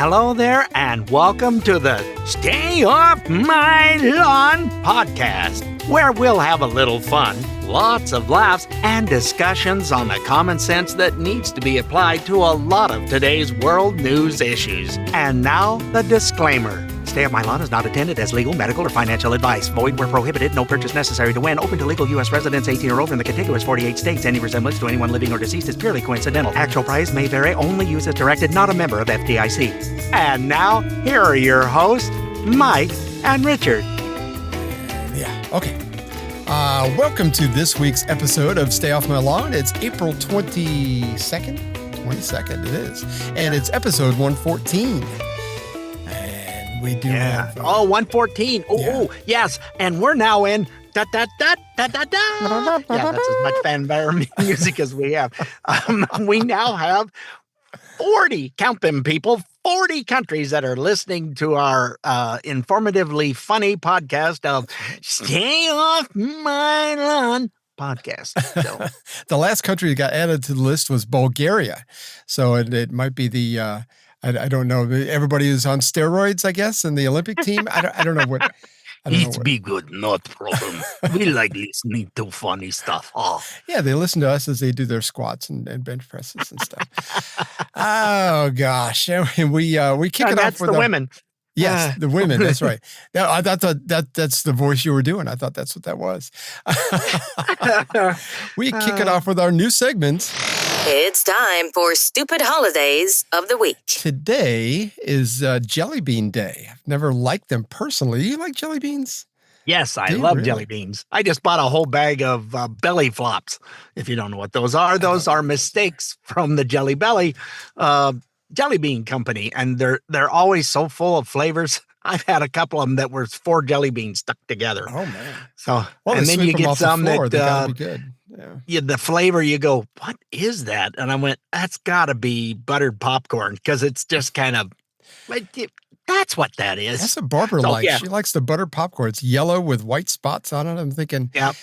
Hello there, and welcome to the Stay Off My Lawn podcast, where we'll have a little fun, lots of laughs, and discussions on the common sense that needs to be applied to a lot of today's world news issues. And now, the disclaimer. Stay Off My Lawn is not intended as legal, medical, or financial advice. Void where prohibited. No purchase necessary to win. Open to legal U.S. residents 18 or older in the contiguous 48 states. Any resemblance to anyone living or deceased is purely coincidental. Actual price may vary. Only use as directed. Not a member of FDIC. And now, here are your hosts, Mike and Richard. Okay. Welcome to this week's episode of Stay Off My Lawn. It's April 22nd. 22nd it is. And it's episode 114. We do have... 114. Oh, yes. And we're now in da-da-da-da-da-da. Yeah, that's as much fanfare music as we have. We now have 40, count them people, 40 countries that are listening to our informatively funny podcast of Stay Off My Lawn podcast. So. The last country that got added to the list was Bulgaria. So it might be the... I don't know. Everybody is on steroids, I guess, in the Olympic team. I don't know what. It's be good, not problem. We like listening to funny stuff. Oh. Yeah, they listen to us as they do their squats and bench presses and stuff. Oh gosh, and we kick it off that's with the women. Yes, the women. That's right. I thought that's the voice you were doing. I thought that's what that was. We kick it off with our new segment. It's time for Stupid Holidays of the Week. Today is Jelly Bean Day. I've never liked them personally. Do you like jelly beans? Yes, I love jelly beans. I just bought a whole bag of belly flops. If you don't know what those are mistakes from the Jelly Belly jelly bean company, and they're always so full of flavors. I've had a couple of them that were 4 jelly beans stuck together. Oh man! So and then you get some that gotta be good. Yeah, the flavor, you go, what is that? And I went, that's got to be buttered popcorn, because it's just kind of, that's what that is. That's what Barbara likes. Yeah. She likes the buttered popcorn. It's yellow with white spots on it. I'm thinking, I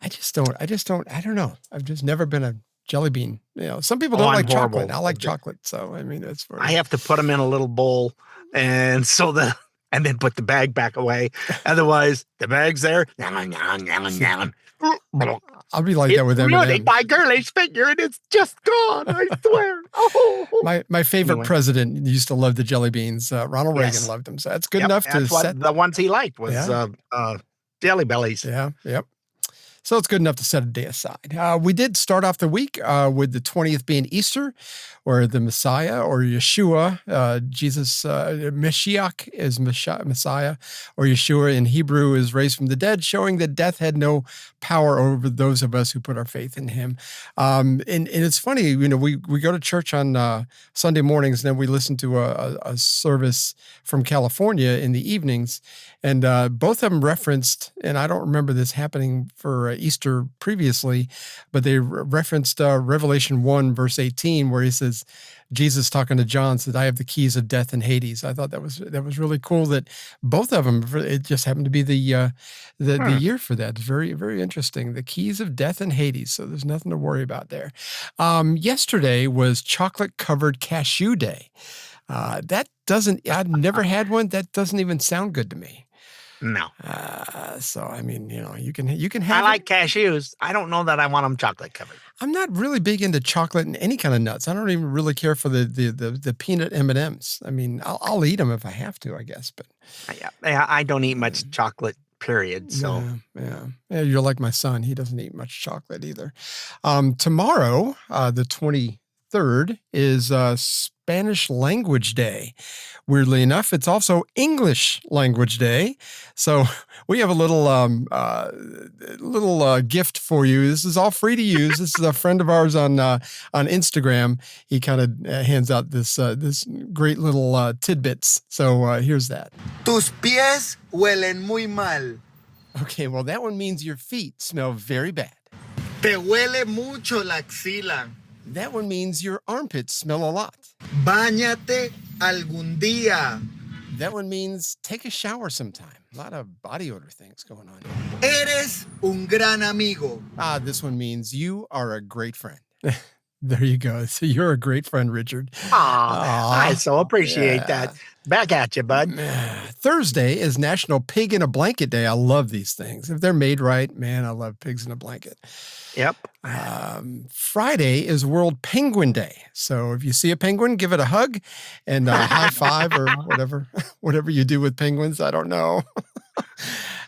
don't know. I've just never been a jelly bean. You know, some people don't like chocolate. I like chocolate. So, I mean, it's I have to put them in a little bowl and then put the bag back away. Otherwise, the bag's there. I'll be like that with M&M's. Really, my girlish figure, and it's just gone. I swear. Oh. My favorite president used to love the jelly beans. Ronald Reagan loved them, so that's good enough to set. The ones he liked was Jelly Bellies. Yeah. Yep. So it's good enough to set a day aside. We did start off the week with the 20th being Easter, or the Messiah, or Yeshua. Jesus, Mashiach is Messiah, or Yeshua in Hebrew is raised from the dead, showing that death had no power over those of us who put our faith in him. And it's funny, you know, we go to church on Sunday mornings, and then we listen to a service from California in the evenings, and both of them referenced, and I don't remember this happening for Easter previously, but they referenced Revelation 1 verse 18, where he says, Jesus talking to John said, I have the keys of death and Hades. I thought that was really cool that both of them, it just happened to be the year for that. It's very, very interesting. The keys of death and Hades. So there's nothing to worry about there. Yesterday was chocolate covered cashew day. I've never had one. That doesn't even sound good to me. No. So I mean, you know, you can have. I like cashews. I don't know that I want them chocolate covered. I'm not really big into chocolate and any kind of nuts. I don't even really care for the peanut M&Ms. I mean, I'll eat them if I have to, I guess. But I don't eat much chocolate. Period. So yeah. You're like my son. He doesn't eat much chocolate either. Tomorrow, the 23rd, is Spanish Language Day. Weirdly enough, it's also English Language Day. So we have a little gift for you. This is all free to use. This is a friend of ours on Instagram. He kind of hands out this great little tidbits. So here's that. Tus pies huelen muy mal. Okay, well, that one means your feet smell very bad. Te huele mucho la axila. That one means your armpits smell a lot. Báñate algún día. That one means take a shower sometime. A lot of body odor things going on. Eres un gran amigo. This one means you are a great friend. There you go. So you're a great friend, Richard. I so appreciate yeah. that. Back at you, bud. Thursday is National Pig in a Blanket Day. I love these things. If they're made right, man, I love pigs in a blanket. Yep. Friday is World Penguin Day. So if you see a penguin, give it a hug and a high five or whatever you do with penguins. I don't know.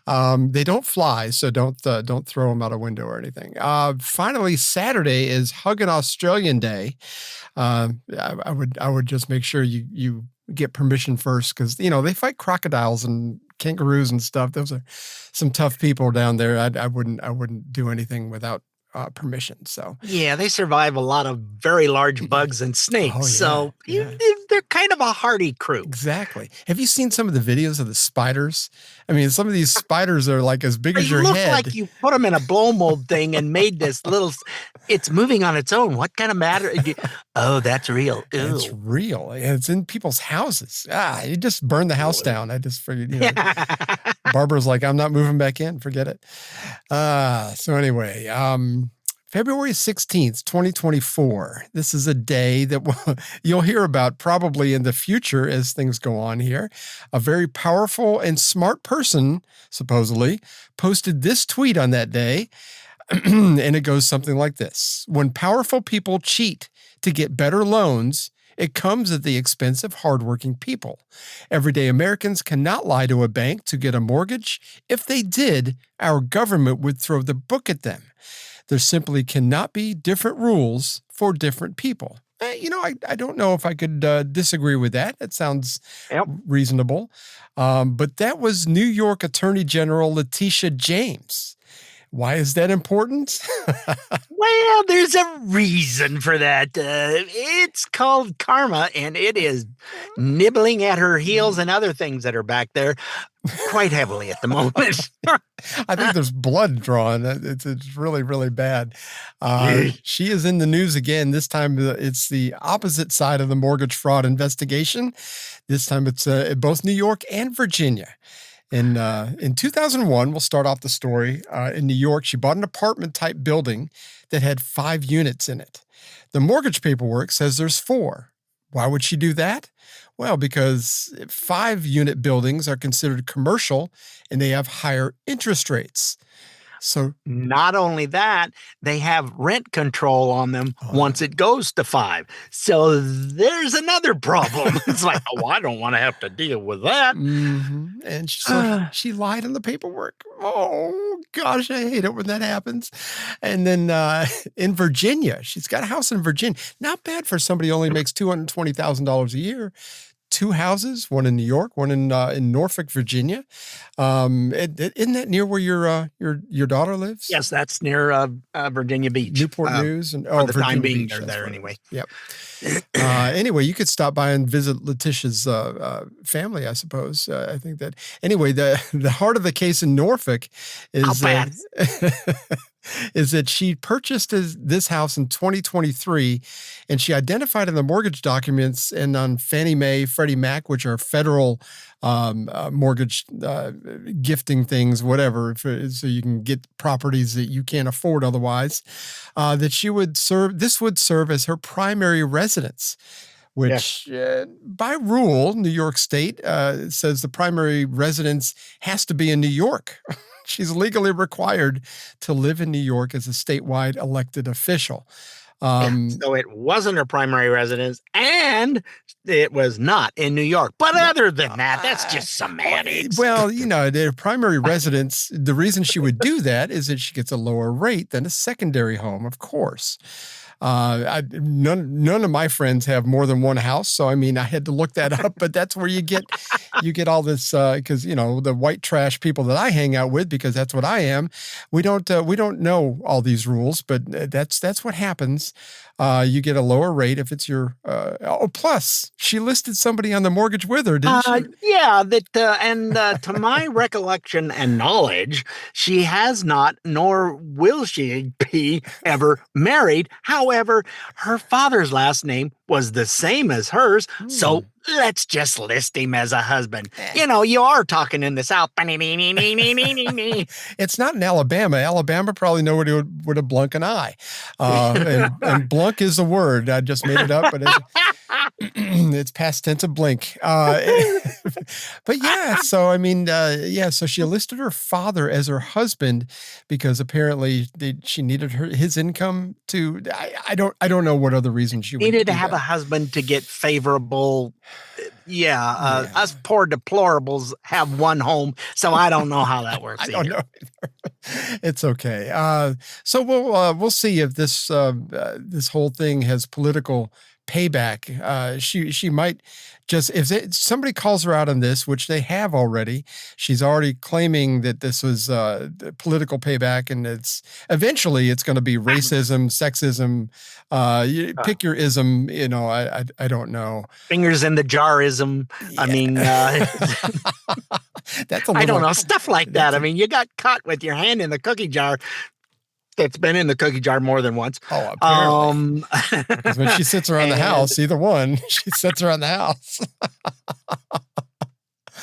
They don't fly, so don't throw them out a window or anything. Finally, Saturday is Hug an Australian Day. I would just make sure you get permission first, because they fight crocodiles and kangaroos and stuff. Those are some tough people down there. I wouldn't do anything without permission. So yeah, they survive a lot of very large bugs and snakes. Oh, yeah, so yeah. they're kind of a hardy crew. Exactly. Have you seen some of the videos of the spiders? I mean, some of these spiders are like as big They as your look head. like you put them in a blow mold thing and made this little. It's moving on its own. What kind of matter? Oh, that's real. Ew. It's real. It's in people's houses. You just burn the house down. I just figured, Barbara's like, I'm not moving back in. Forget it. So anyway, February 16th, 2024. This is a day that you'll hear about probably in the future as things go on here. A very powerful and smart person, supposedly, posted this tweet on that day. And it goes something like this. When powerful people cheat to get better loans, it comes at the expense of hardworking people. Everyday Americans cannot lie to a bank to get a mortgage. If they did, our government would throw the book at them. There simply cannot be different rules for different people. I don't know if I could disagree with that. It sounds reasonable. But that was New York Attorney General Letitia James. Why is that important? Well, there's a reason for that. It's called karma, and it is nibbling at her heels and other things that are back there quite heavily at the moment. I think there's blood drawn. It's really, really bad. She is in the news again. This time it's the opposite side of the mortgage fraud investigation. This time it's both New York and Virginia. In 2001, we'll start off the story. In New York, she bought an apartment-type building that had 5 units in it. The mortgage paperwork says there's 4. Why would she do that? Well, because 5-unit buildings are considered commercial and they have higher interest rates. So not only that, they have rent control on them once it goes to 5. So there's another problem. It's like, I don't want to have to deal with that. Mm-hmm. And she lied on the paperwork. Oh, gosh, I hate it when that happens. And then in Virginia, she's got a house in Virginia. Not bad for somebody who only makes $220,000 a year. 2 houses, one in New York, one in Norfolk, Virginia. Isn't that near where your daughter lives? Yes, that's near Virginia Beach, Newport News, and for the Virginia time being, Beach, they're there right. anyway. Yep. Anyway, you could stop by and visit Letitia's family, I suppose. I think that anyway. The heart of the case in Norfolk is is that she purchased this house in 2023, and she identified in the mortgage documents and on Fannie Mae, Freddie Mac, which are federal mortgage gifting things, whatever, so you can get properties that you can't afford otherwise, that this would serve as her primary residence, which by rule, New York State says the primary residence has to be in New York. She's legally required to live in New York as a statewide elected official. So it wasn't her primary residence, and it was not in New York. But other than that, that's just semantics. Well, their primary residence, the reason she would do that is that she gets a lower rate than a secondary home, of course. None of my friends have more than one house, so I mean, I had to look that up. But that's where you get all this because the white trash people that I hang out with, because that's what I am. We don't know all these rules, but that's what happens. You get a lower rate if it's your. Plus, she listed somebody on the mortgage with her, didn't she? Yeah, and to my recollection and knowledge, she has not, nor will she be ever married. However, her father's last name was the same as hers. So let's just list him as a husband. You are talking in the South. It's not in Alabama. Alabama probably nobody would have blunk an eye. And blunk is a word. I just made it up, but it's past tense of blink. But yeah, so I mean, so she listed her father as her husband because apparently she needed his income to. I don't know what other reason she needed would to have a husband to get favorable. Us poor deplorables have one home, so I don't know how that works. I don't know either. It's okay. So we'll see if this whole thing has political payback. She might just, if somebody calls her out on this, which they have already, she's already claiming that this was political payback, and eventually it's going to be racism, sexism, pick your ism. I don't know. Fingers in the jarism. Yeah. I mean, that's I don't know, stuff like that. I mean, you got caught with your hand in the cookie jar. That's been in the cookie jar more than once. Oh, apparently. Because when she sits around the house, either one, she sits around the house.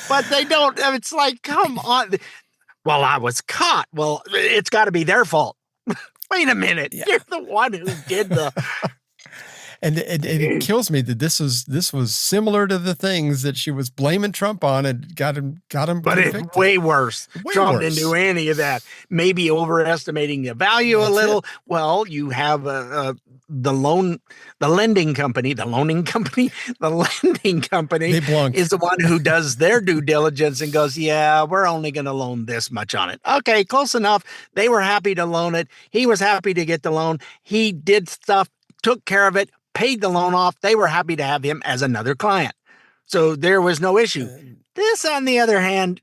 But they don't. It's like, come on. Well, I was caught. Well, it's got to be their fault. Wait a minute. Yeah. You're the one who did the... And it kills me that this was similar to the things that she was blaming Trump on and got him. But convicted. It's way worse. Trump didn't do any of that. Maybe overestimating the value a little. Well, you have the lending company. They is the one who does their due diligence and goes, yeah, we're only going to loan this much on it. Okay, close enough. They were happy to loan it. He was happy to get the loan. He did stuff, took care of it, paid the loan off. They were happy to have him as another client. So there was no issue. This, on the other hand,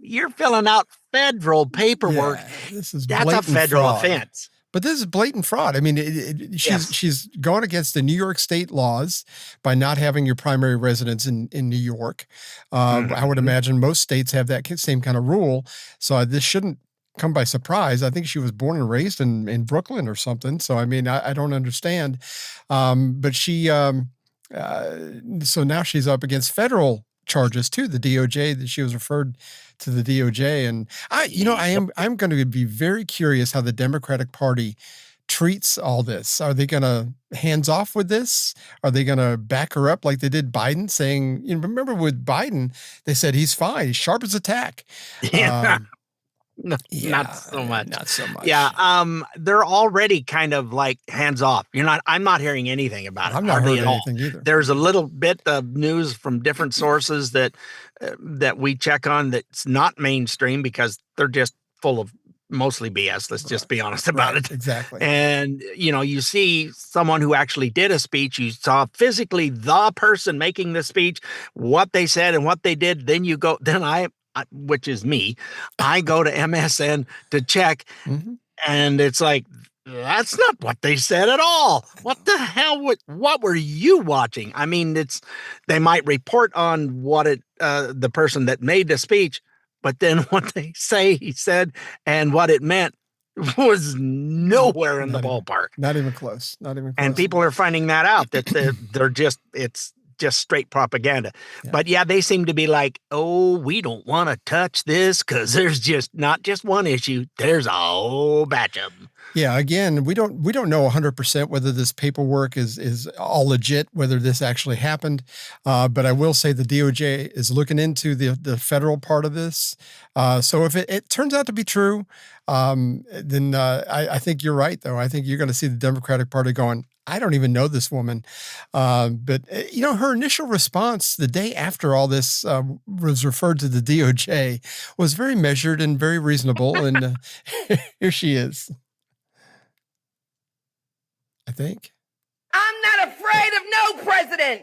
you're filling out federal paperwork. That's a federal offense. But this is blatant fraud. I mean, she's going against the New York state laws by not having your primary residence in New York. I would imagine most states have that same kind of rule. So this shouldn't come by surprise. I think she was born and raised in Brooklyn or something. So, I mean, I don't understand. But she, so now she's up against federal charges too, the DOJ, that she was referred to the DOJ. And I'm going to be very curious how the Democratic Party treats all this. Are they going to hands off with this? Are they going to back her up like they did Biden, saying, remember with Biden, they said he's fine. He's sharp as a tack. Yeah. Not so much. Yeah. They're already kind of like hands off. I'm not hearing anything about it. I'm not hearing anything either. There's a little bit of news from different sources that we check on that's not mainstream because they're just full of mostly BS. Let's just be honest about it. Exactly. And, you see someone who actually did a speech, you saw physically the person making the speech, what they said and what they did. Then you go, which is me, I go to MSN to check, and it's like, that's not what they said at all. What the hell? What were you watching? I mean, they might report on what the person that made the speech, but then what they say he said and what it meant was nowhere in the ballpark. Not even close. And people are finding that out, that they're just, it's just straight propaganda. Yeah. But they seem to be like, oh, we don't want to touch this because there's just not just one issue. There's a whole batch of them. Yeah, again, we don't know 100% whether this paperwork is all legit, whether this actually happened. But I will say the DOJ is looking into the federal part of this. So if it turns out to be true, then I think you're right, though. I think you're going to see the Democratic Party going, I don't even know this woman. But her initial response the day after all this was referred to the DOJ was very measured and very reasonable. And here she is. I think. I'm not afraid of no president.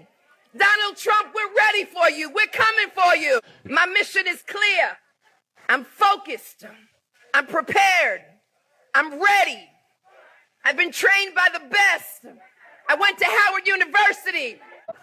Donald Trump, we're ready for you. We're coming for you. My mission is clear. I'm focused. I'm prepared. I'm ready. I've been trained by the best. I went to Howard University.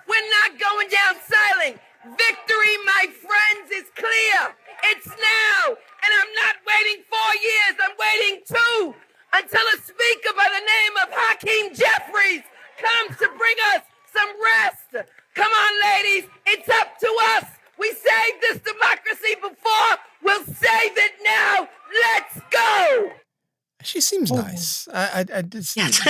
We're not going down silent. Victory, my friends, is clear. It's now. And I'm not waiting 4 years. I'm waiting 2 until a speaker by the name of Hakeem Jeffries comes to bring us some rest. Come on, ladies. It's up to us. We saved this democracy before. We'll save it now. Let's go. She seems nice. I just. Yes.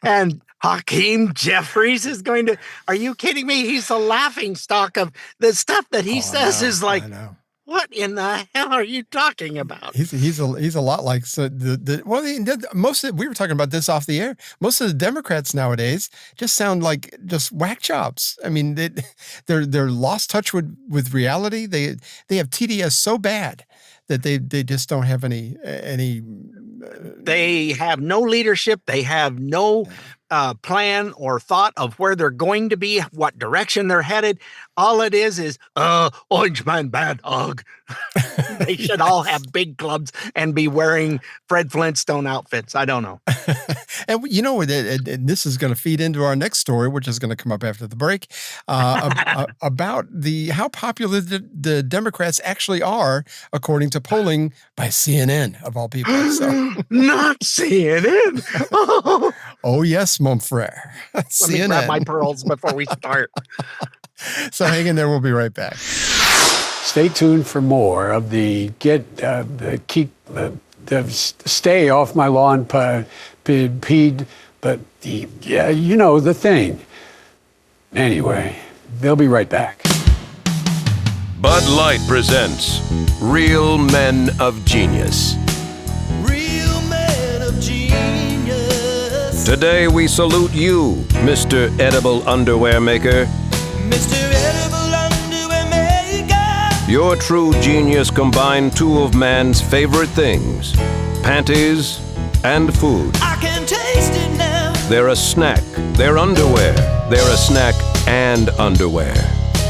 and Hakeem Jeffries is going to. Are you kidding me? He's a laughing stock of the stuff that he says is like. I know. What in the hell are you talking about? He's a lot like most of we were talking about this off the air. Most of the Democrats nowadays just sound like just whack jobs. I mean, they're lost touch with reality. They have TDS so bad that they just don't have any. They have no leadership. They have no plan or thought of where they're going to be, what direction they're headed. All it is Orange Man Bad Hog. They should all have big clubs and be wearing Fred Flintstone outfits. I don't know. And you know, and this is going to feed into our next story, which is going to come up after the break, about how popular the Democrats actually are, according to polling by CNN, of all people. So. Not CNN. Oh, yes, mon frere. Let me grab my pearls before we start. So hang in there. We'll be right back. Stay tuned for more of the stay off my lawn, but you know the thing. Anyway, they'll be right back. Bud Light presents Real Men of Genius. Real men of genius. Today we salute you, Mr. Edible Underwear Maker. Mr. Edible Underwear Maker. Your true genius combined two of man's favorite things, panties and food. I can taste it now. They're a snack, they're underwear, they're a snack and underwear.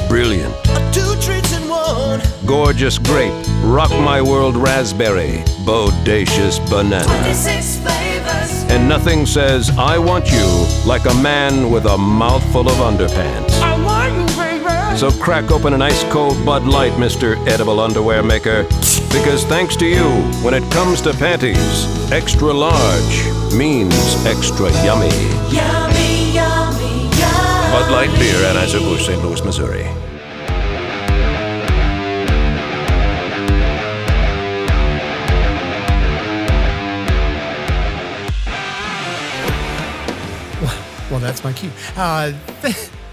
Brilliant. 2 treats in one. Gorgeous grape, rock my world raspberry, bodacious banana. 26 flavors. And nothing says I want you like a man with a mouthful of underpants. I want you, baby. So crack open an ice cold Bud Light, Mr. Edible Underwear Maker. Because thanks to you, when it comes to panties, extra large means extra yummy. Yummy, yummy, yummy. Bud Light Beer, Anheuser-Busch, St. Louis, Missouri. Well, that's my cue.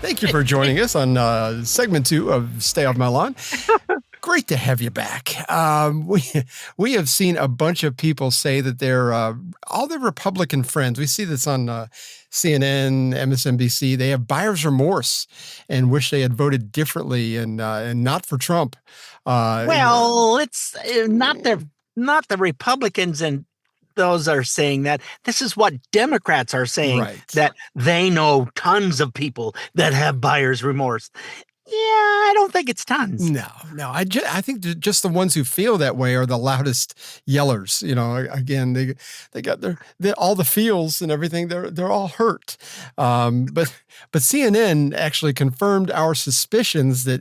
Thank you for joining us on segment 2 of Stay Off My Lawn. Great to have you back. We have seen a bunch of people say that they're all their Republican friends. We see this on CNN, MSNBC. They have buyer's remorse and wish they had voted differently and not for Trump. Well, it's not the Republicans and those are saying that. This is what Democrats are saying, right, that they know tons of people that have buyer's remorse. Yeah, I don't think it's tons. No. I think just the ones who feel that way are the loudest yellers. You know, again, they got their all the feels and everything. They're all hurt. But CNN actually confirmed our suspicions that,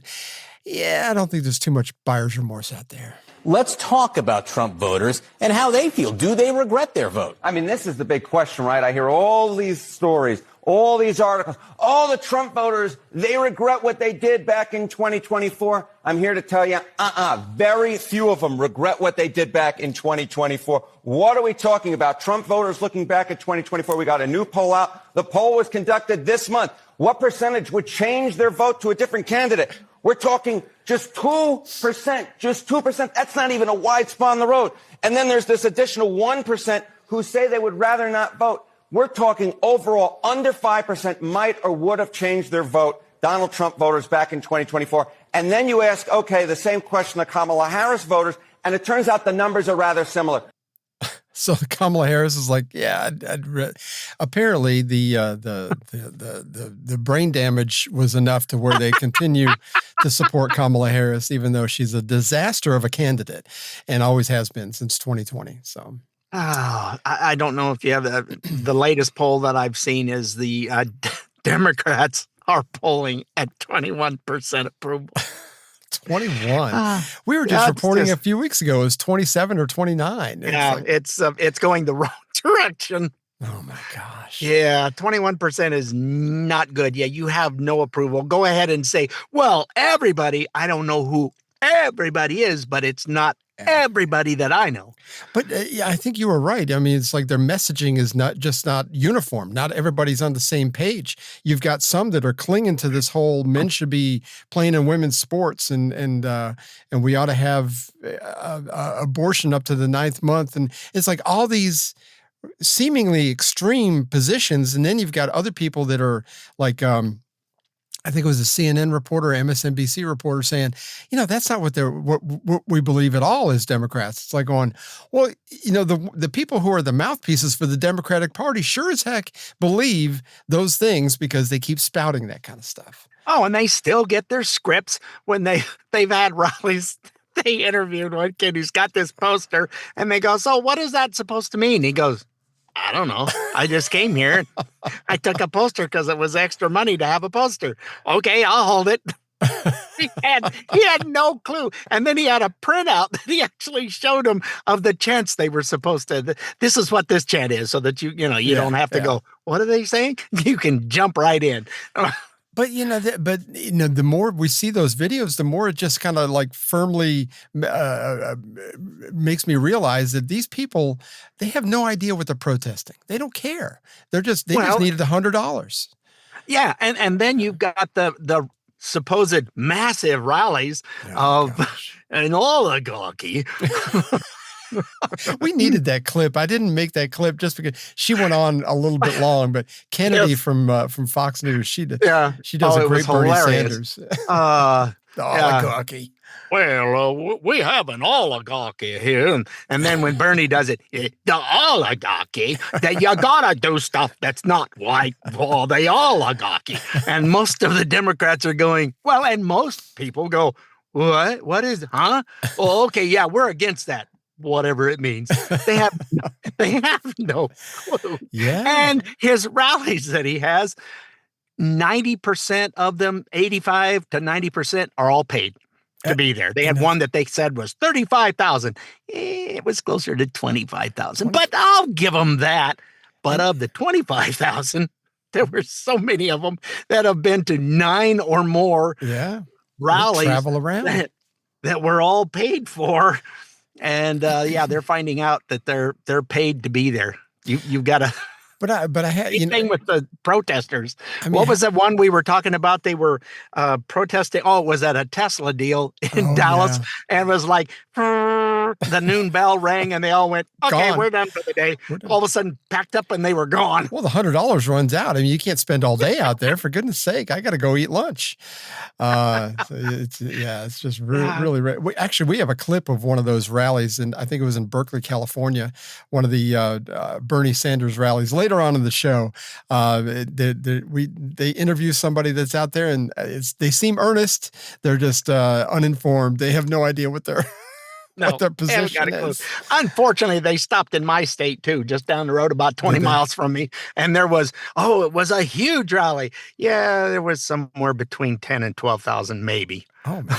yeah, I don't think there's too much buyer's remorse out there. Let's talk about Trump voters and how they feel. Do they regret their vote? I mean, this is the big question, right? I hear all these stories, all these articles. All the Trump voters, they regret what they did back in 2024. I'm here to tell you, very few of them regret what they did back in 2024. What are we talking about? Trump voters looking back at 2024. We got a new poll out. The poll was conducted this month. What percentage would change their vote to a different candidate? We're talking just 2%, just 2%. That's not even a wide spot on the road. And then there's this additional 1% who say they would rather not vote. We're talking overall under 5% might or would have changed their vote, Donald Trump voters back in 2024. And then you ask, okay, the same question to Kamala Harris voters, and it turns out the numbers are rather similar. So Kamala Harris is like, yeah, apparently the brain damage was enough to where they continue to support Kamala Harris, even though she's a disaster of a candidate and always has been since 2020. So, I don't know if you have the latest poll that I've seen is the Democrats are polling at 21% approval. 21. We were just reporting a few weeks ago it was 27 or 29. Yeah, it's going the wrong direction. Oh my gosh. Yeah, 21% is not good. Yeah, you have no approval. Go ahead and say, well, everybody, I don't know who everybody is, but it's not everybody that I know. But yeah, I think you were right. I mean, it's like their messaging is not uniform. Not everybody's on the same page. You've got some that are clinging to this whole men should be playing in women's sports and we ought to have abortion up to the 9th month. And it's like all these seemingly extreme positions. And then you've got other people that are like, I think it was a CNN reporter, MSNBC reporter saying, that's not what we believe at all as Democrats. It's like going, well, the people who are the mouthpieces for the Democratic Party sure as heck believe those things because they keep spouting that kind of stuff. Oh, and they still get their scripts when they've had rallies. They interviewed one kid who's got this poster and they go, so what is that supposed to mean? He goes, I don't know. I just came here. I took a poster because it was extra money to have a poster. Okay, I'll hold it. He had no clue. And then he had a printout that he actually showed him of the chants they were supposed to. This is what this chant is, so that you don't have to go, what are they saying? You can jump right in. But the more we see those videos, the more it just kind of like firmly makes me realize that these people, they have no idea what they're protesting. They don't care. They just needed $100. Yeah, and then you've got the supposed massive rallies of an oligarchy. We needed that clip. I didn't make that clip just because she went on a little bit long, but Kennedy from Fox News, she does a great Bernie Sanders. The oligarchy. Well, we have an oligarchy here, and then when Bernie does it, the oligarchy, that you gotta do stuff that's not white for the oligarchy, and most of the Democrats are going, well, and most people go, what is, huh? Oh, okay, yeah, we're against that. Whatever it means. They have no clue. Yeah. And his rallies that he has, 90% of them, 85 to 90% are all paid to be there. They had one that they said was 35,000. It was closer to 25,000, but I'll give them that. But of the 25,000, there were so many of them that have been to 9 or more rallies travel around that were all paid for. And they're finding out that they're paid to be there. You've got to. But I had thing with the protesters. What was that one we were talking about? They were protesting. Oh, it was at a Tesla deal in Dallas, and it was like the noon bell rang, and they all went, "Okay, gone. We're done for the day." All of a sudden, packed up, and they were gone. Well, the $100 runs out. I mean, you can't spend all day out there. For goodness sake, I got to go eat lunch. So it's just really. Actually, we have a clip of one of those rallies, and I think it was in Berkeley, California, one of the Bernie Sanders rallies. Later on in the show, they interview somebody that's out there, and they seem earnest. They're just uninformed. They have no idea what their position is. Unfortunately, they stopped in my state too, just down the road, about 20 miles from me. And it was a huge rally. Yeah, there was somewhere between 10 and 12,000, maybe. Oh man.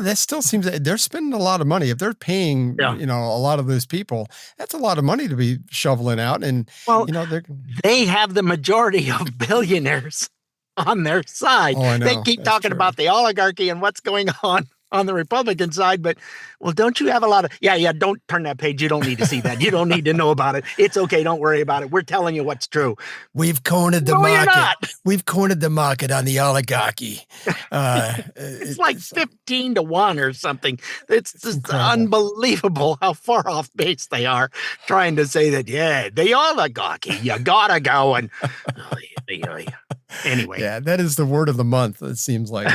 That still seems that they're spending a lot of money. If they're paying, a lot of those people, that's a lot of money to be shoveling out. And, they have the majority of billionaires on their side. Oh, I know. They keep talking about the oligarchy and what's going on the Republican side, but don't you have a lot of, don't turn that page. You don't need to see that. You don't need to know about it. It's okay. Don't worry about it. We're telling you what's true. We've cornered the market. You're not. We've cornered the market on the oligarchy. It's like 15 to 1 or something. It's just unbelievable how far off base they are trying to say that, the oligarchy, you gotta go. And anyway. Yeah, that is the word of the month, it seems like.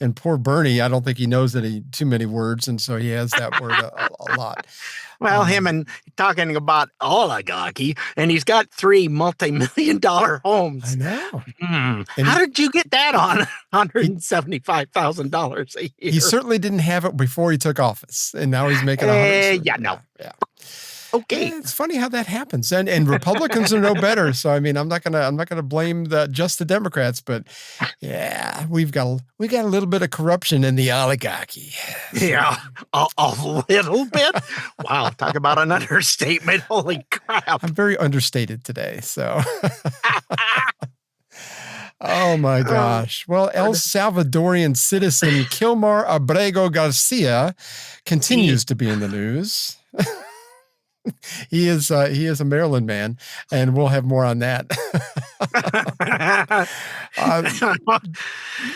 And poor Bernie, I don't think he knows too many words, and so he has that word a lot. Well, him and talking about oligarchy, and he's got 3 multi-million-dollar homes. I know. How did you get that on $175,000 a year? He certainly didn't have it before he took office, and now he's making $100. Yeah, no. Yeah. Okay. It's funny how that happens, and Republicans are no better. So I mean, I'm not gonna blame just the Democrats, but yeah, we got a little bit of corruption in the oligarchy. Yeah, a little bit. Wow, talk about an understatement. Holy crap. I'm very understated today, so. Oh my gosh. Well, El Salvadorian citizen Kimar Abrego-Garcia continues to be in the news. He is a Maryland man, and we'll have more on that.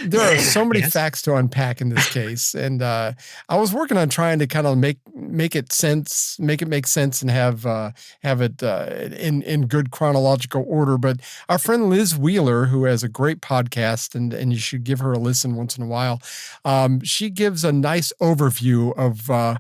There are so many facts to unpack in this case, and I was working on trying to kind of make it make sense, and have it in good chronological order. But our friend Liz Wheeler, who has a great podcast, and you should give her a listen once in a while, she gives a nice overview of.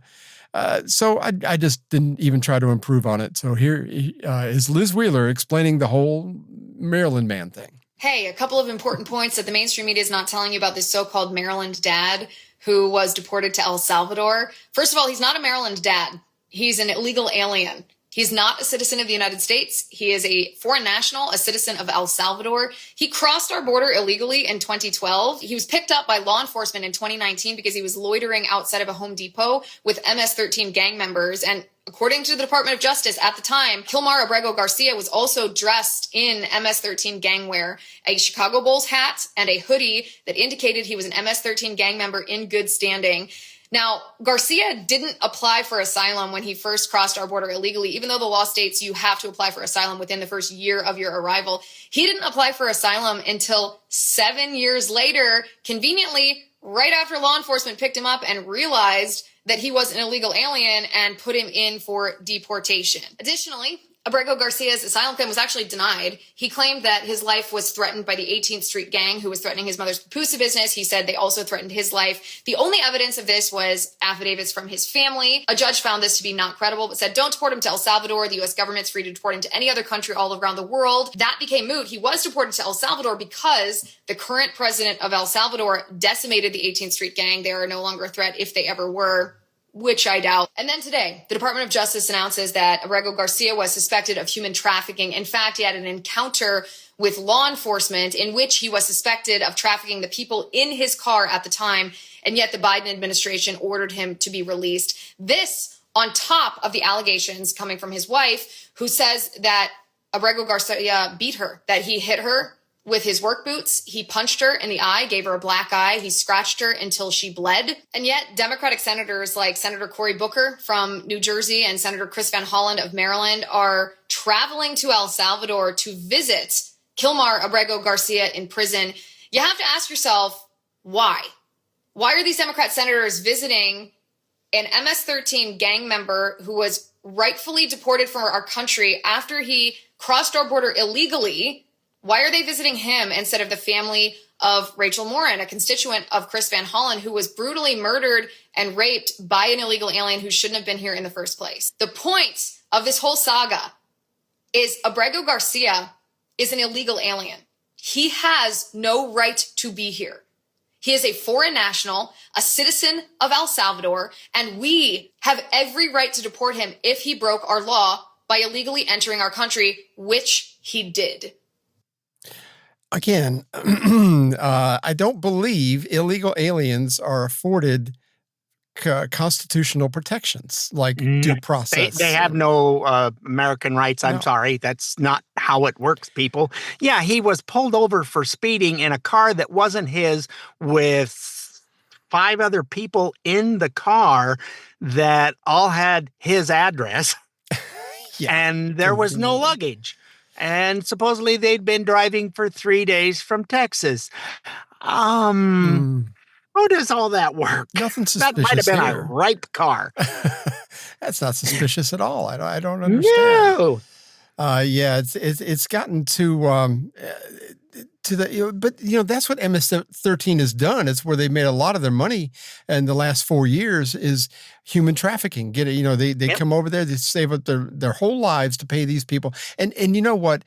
So I just didn't even try to improve on it. So here is Liz Wheeler explaining the whole Maryland man thing. Hey, a couple of important points that the mainstream media is not telling you about this so-called Maryland dad who was deported to El Salvador. First of all, he's not a Maryland dad. He's an illegal alien. He's not a citizen of the United States. He is a foreign national, a citizen of El Salvador. He crossed our border illegally in 2012. He was picked up by law enforcement in 2019 because he was loitering outside of a Home Depot with MS-13 gang members. And according to the Department of Justice at the time, Kimar Abrego-Garcia was also dressed in MS-13 gang wear, a Chicago Bulls hat and a hoodie that indicated he was an MS-13 gang member in good standing. Now, Garcia didn't apply for asylum when he first crossed our border illegally, even though the law states you have to apply for asylum within the first year of your arrival. He didn't apply for asylum until 7 years later, conveniently, right after law enforcement picked him up and realized that he was an illegal alien and put him in for deportation. Additionally, Abrego-Garcia's asylum claim was actually denied. He claimed that his life was threatened by the 18th Street gang who was threatening his mother's pupusa business. He said they also threatened his life. The only evidence of this was affidavits from his family. A judge found this to be not credible, but said, don't deport him to El Salvador. The U.S. government's free to deport him to any other country all around the world. That became moot. He was deported to El Salvador because the current president of El Salvador decimated the 18th Street gang. They are no longer a threat if they ever were, which I doubt. And then today, the Department of Justice announces that Abrego-Garcia was suspected of human trafficking. In fact, he had an encounter with law enforcement in which he was suspected of trafficking the people in his car at the time, and yet the Biden administration ordered him to be released. This on top of the allegations coming from his wife, who says that Abrego-Garcia beat her, that he hit her with his work boots. He punched her in the eye, gave her a black eye. He scratched her until she bled. And yet Democratic senators like Senator Cory Booker from New Jersey and Senator Chris Van Hollen of Maryland are traveling to El Salvador to visit Kimar Abrego-Garcia in prison. You have to ask yourself, why? Why are these Democrat senators visiting an MS-13 gang member who was rightfully deported from our country after he crossed our border illegally? Why are they visiting him instead of the family of Rachel Morin, a constituent of Chris Van Hollen, who was brutally murdered and raped by an illegal alien who shouldn't have been here in the first place? The point of this whole saga is Abrego-Garcia is an illegal alien. He has no right to be here. He is a foreign national, a citizen of El Salvador, and we have every right to deport him if he broke our law by illegally entering our country, which he did. Again, I don't believe illegal aliens are afforded constitutional protections like due process. They have no American rights. I'm sorry. That's not how it works, people. Yeah, he was pulled over for speeding in a car that wasn't his with 5 other people in the car that all had his address. And there was no luggage. And supposedly they'd been driving for 3 days from Texas. How does all that work? Nothing suspicious. That might have been here. a ripe car. That's not suspicious at all. I don't understand. No. Yeah, it's gotten to the, but that's what MS-13 has done. It's where they made a lot of their money in the last 4 years is human trafficking. They come over there, they save up their whole lives to pay these people. And you know what?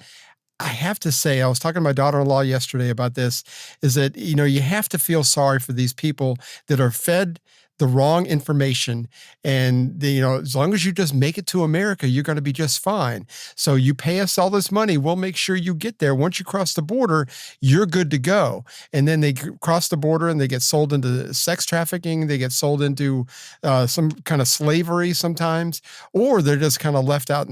I have to say, I was talking to my daughter-in-law yesterday about this, is that, you have to feel sorry for these people that are fed the wrong information. And, as long as you just make it to America, you're going to be just fine. So you pay us all this money. We'll make sure you get there. Once you cross the border, you're good to go. And then they cross the border and they get sold into sex trafficking. They get sold into some kind of slavery sometimes, or they're just kind of left out.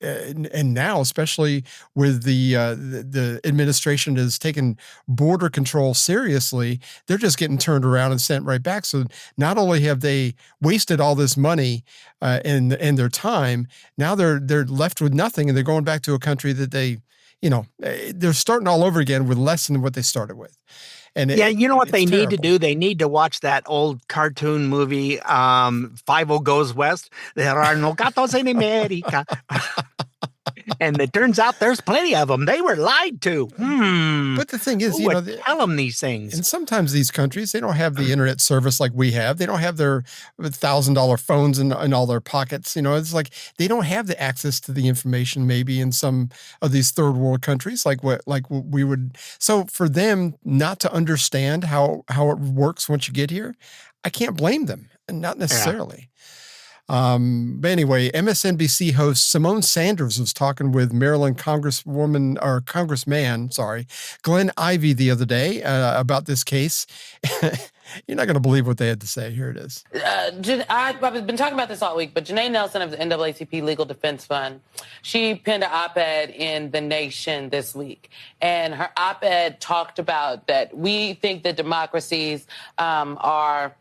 And now, especially with the administration has taken border control seriously, they're just getting turned around and sent right back. So not only have they wasted all this money and their time, now they're left with nothing, and they're going back to a country that they're starting all over again with less than what they started with. And you know what they terrible. need to do? They need to watch that old cartoon movie, 5-0 Goes West. There are no gatos in America. And it turns out there's plenty of them. They were lied to. But the thing is, Who would tell them these things? And sometimes these countries, they don't have the internet service like we have. They don't have their $1,000 phones in all their pockets. It's like they don't have the access to the information maybe in some of these third world countries like what we would. So for them not to understand how it works once you get here, I can't blame them. Not necessarily. But anyway, MSNBC host Simone Sanders was talking with Maryland Congressman Glenn Ivey the other day about this case. You're not going to believe what they had to say. Here it is. I've been talking about this all week, but Janae Nelson of the NAACP Legal Defense Fund, she penned an op-ed in The Nation this week. And her op-ed talked about that we think that democracies are...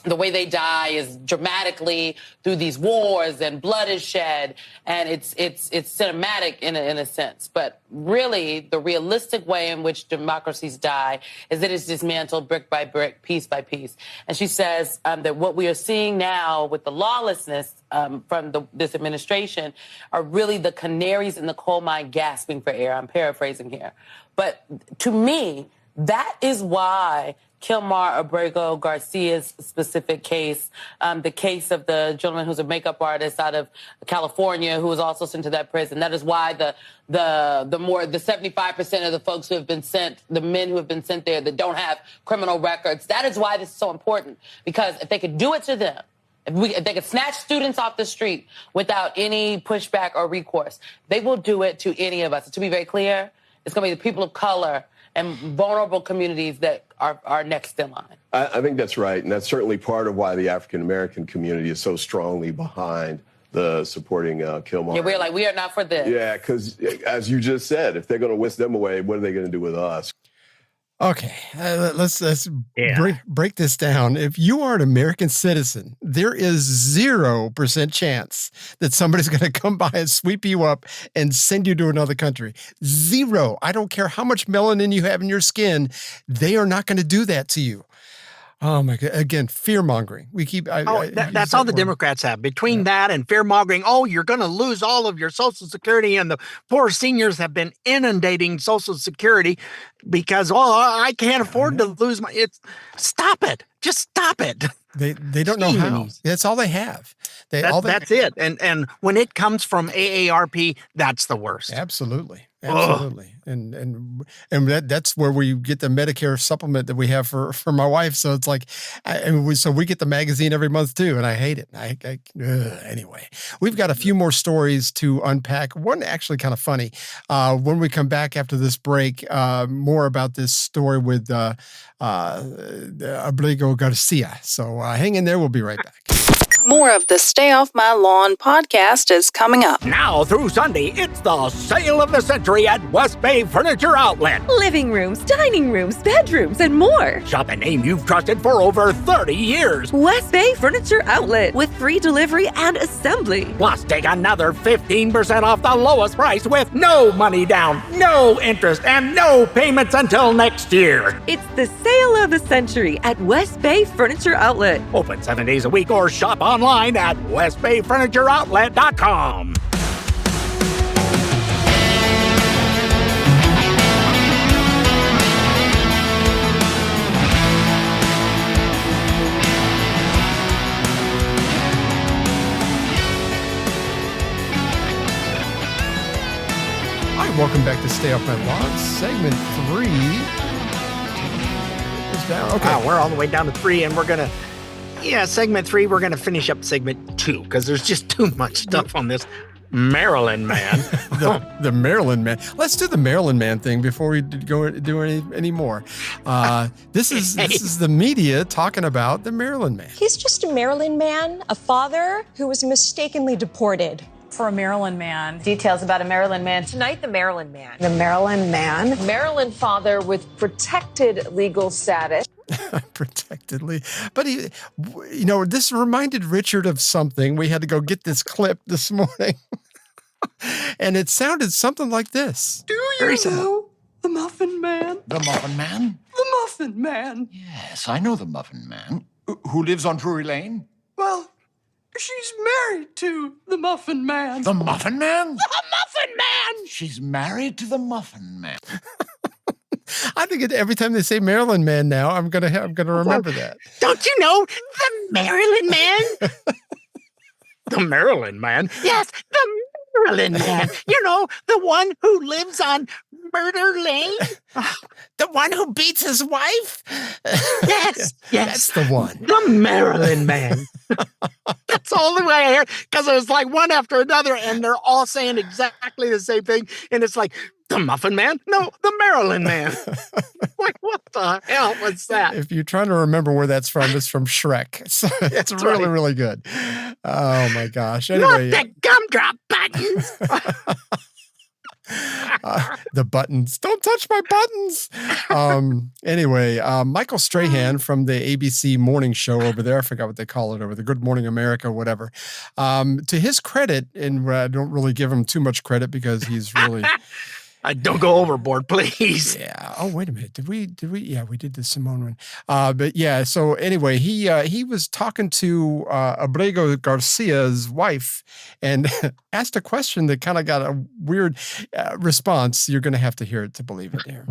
the way they die is dramatically through these wars and blood is shed, and it's cinematic in a sense. But really, the realistic way in which democracies die is that it's dismantled brick by brick, piece by piece. And she says that what we are seeing now with the lawlessness from this administration are really the canaries in the coal mine gasping for air. I'm paraphrasing here. But to me, that is why Kimar Abrego-Garcia's specific case, the case of the gentleman who's a makeup artist out of California who was also sent to that prison. That is why the 75% of the folks who have been sent, the men who have been sent there that don't have criminal records, that is why this is so important. Because if they could do it to them, if they could snatch students off the street without any pushback or recourse, they will do it to any of us. To be very clear, it's going to be the people of color and vulnerable communities that are next in line. I think that's right. And that's certainly part of why the African-American community is so strongly behind the supporting Kimar. Yeah, we're like, we are not for this. Yeah, because as you just said, if they're going to whisk them away, what are they going to do with us? Okay, let's break this down. If you are an American citizen, there is 0% chance that somebody's going to come by and sweep you up and send you to another country. 0. I don't care how much melanin you have in your skin. They are not going to do that to you. Oh my God! Again, fear mongering. We keep. That's all the Democrats have. Between that and fear mongering, you're going to lose all of your Social Security, and the poor seniors have been inundating Social Security because I can't afford to lose my. Stop it! Just stop it. They don't know how. That's all they have. That's it. And when it comes from AARP, that's the worst. Absolutely. And that's where we get the Medicare supplement that we have for my wife. So it's like, so we get the magazine every month too, and I hate it. Anyway, we've got a few more stories to unpack. One actually kind of funny. When we come back after this break, more about this story with Abrego-Garcia. So hang in there. We'll be right back. More of the Stay Off My Lawn podcast is coming up. Now through Sunday, it's the sale of the century at West Bay Furniture Outlet. Living rooms, dining rooms, bedrooms, and more. Shop a name you've trusted for over 30 years. West Bay Furniture Outlet with free delivery and assembly. Plus, take another 15% off the lowest price with no money down, no interest, and no payments until next year. It's the sale of the century at West Bay Furniture Outlet. Open 7 days a week or shop online at westbayfurnitureoutlet.com. All right, welcome back to Stay Off My Lawn, segment 3. Is down. Okay. Wow, we're all the way down to 3, and we're gonna. Yeah, segment 3, we're going to finish up segment 2 because there's just too much stuff on this Maryland man. the Maryland man. Let's do the Maryland man thing before we go do any more. This is the media talking about the Maryland man. He's just a Maryland man, a father who was mistakenly deported. For a Maryland man. Details about a Maryland man. Tonight, the Maryland man. The Maryland man. Maryland father with protected legal status. Protectedly. But he, this reminded Richard of something. We had to go get this clip this morning. And it sounded something like this. Do you know the Muffin Man? The Muffin Man? The Muffin Man. Yes, I know the Muffin Man. Who lives on Drury Lane? Well, she's married to the Muffin Man. The Muffin Man? The Muffin Man! She's married to the Muffin Man. I think every time they say Maryland man now, I'm gonna remember that. Don't you know the Maryland man? The Maryland man? Yes, the Maryland man. You know, the one who lives on Murder Lane? The one who beats his wife? Yes. That's the one. The Maryland man. That's all the way I hear, because it was like one after another, and they're all saying exactly the same thing, and it's like, the Muffin Man? No, the Maryland man. Like, what the hell was that? If you're trying to remember where that's from, it's from Shrek. So it's really, really good. Oh, my gosh. Anyway, not the gumdrop buttons. The buttons. Don't touch my buttons. Anyway, Michael Strahan from the ABC morning show over there, I forgot what they call it over there, Good Morning America, whatever. To his credit, and I don't really give him too much credit because he's really... Don't go overboard, please. Yeah. Oh, wait a minute. Did we? Yeah, we did the Simone one. But yeah. So anyway, he was talking to Abrego-Garcia's wife and asked a question that kind of got a weird response. You're going to have to hear it to believe it here.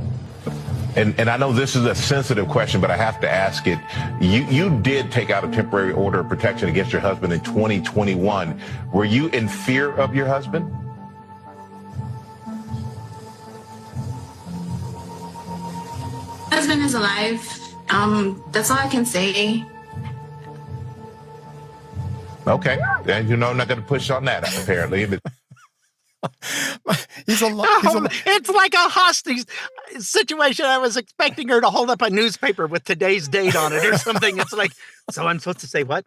And I know this is a sensitive question, but I have to ask it. You did take out a temporary order of protection against your husband in 2021. Were you in fear of your husband? Husband is alive. That's all I can say. Okay. And I'm not going to push on that, apparently. But he's alive. It's like a hostage situation. I was expecting her to hold up a newspaper with today's date on it or something. It's like, so I'm supposed to say what?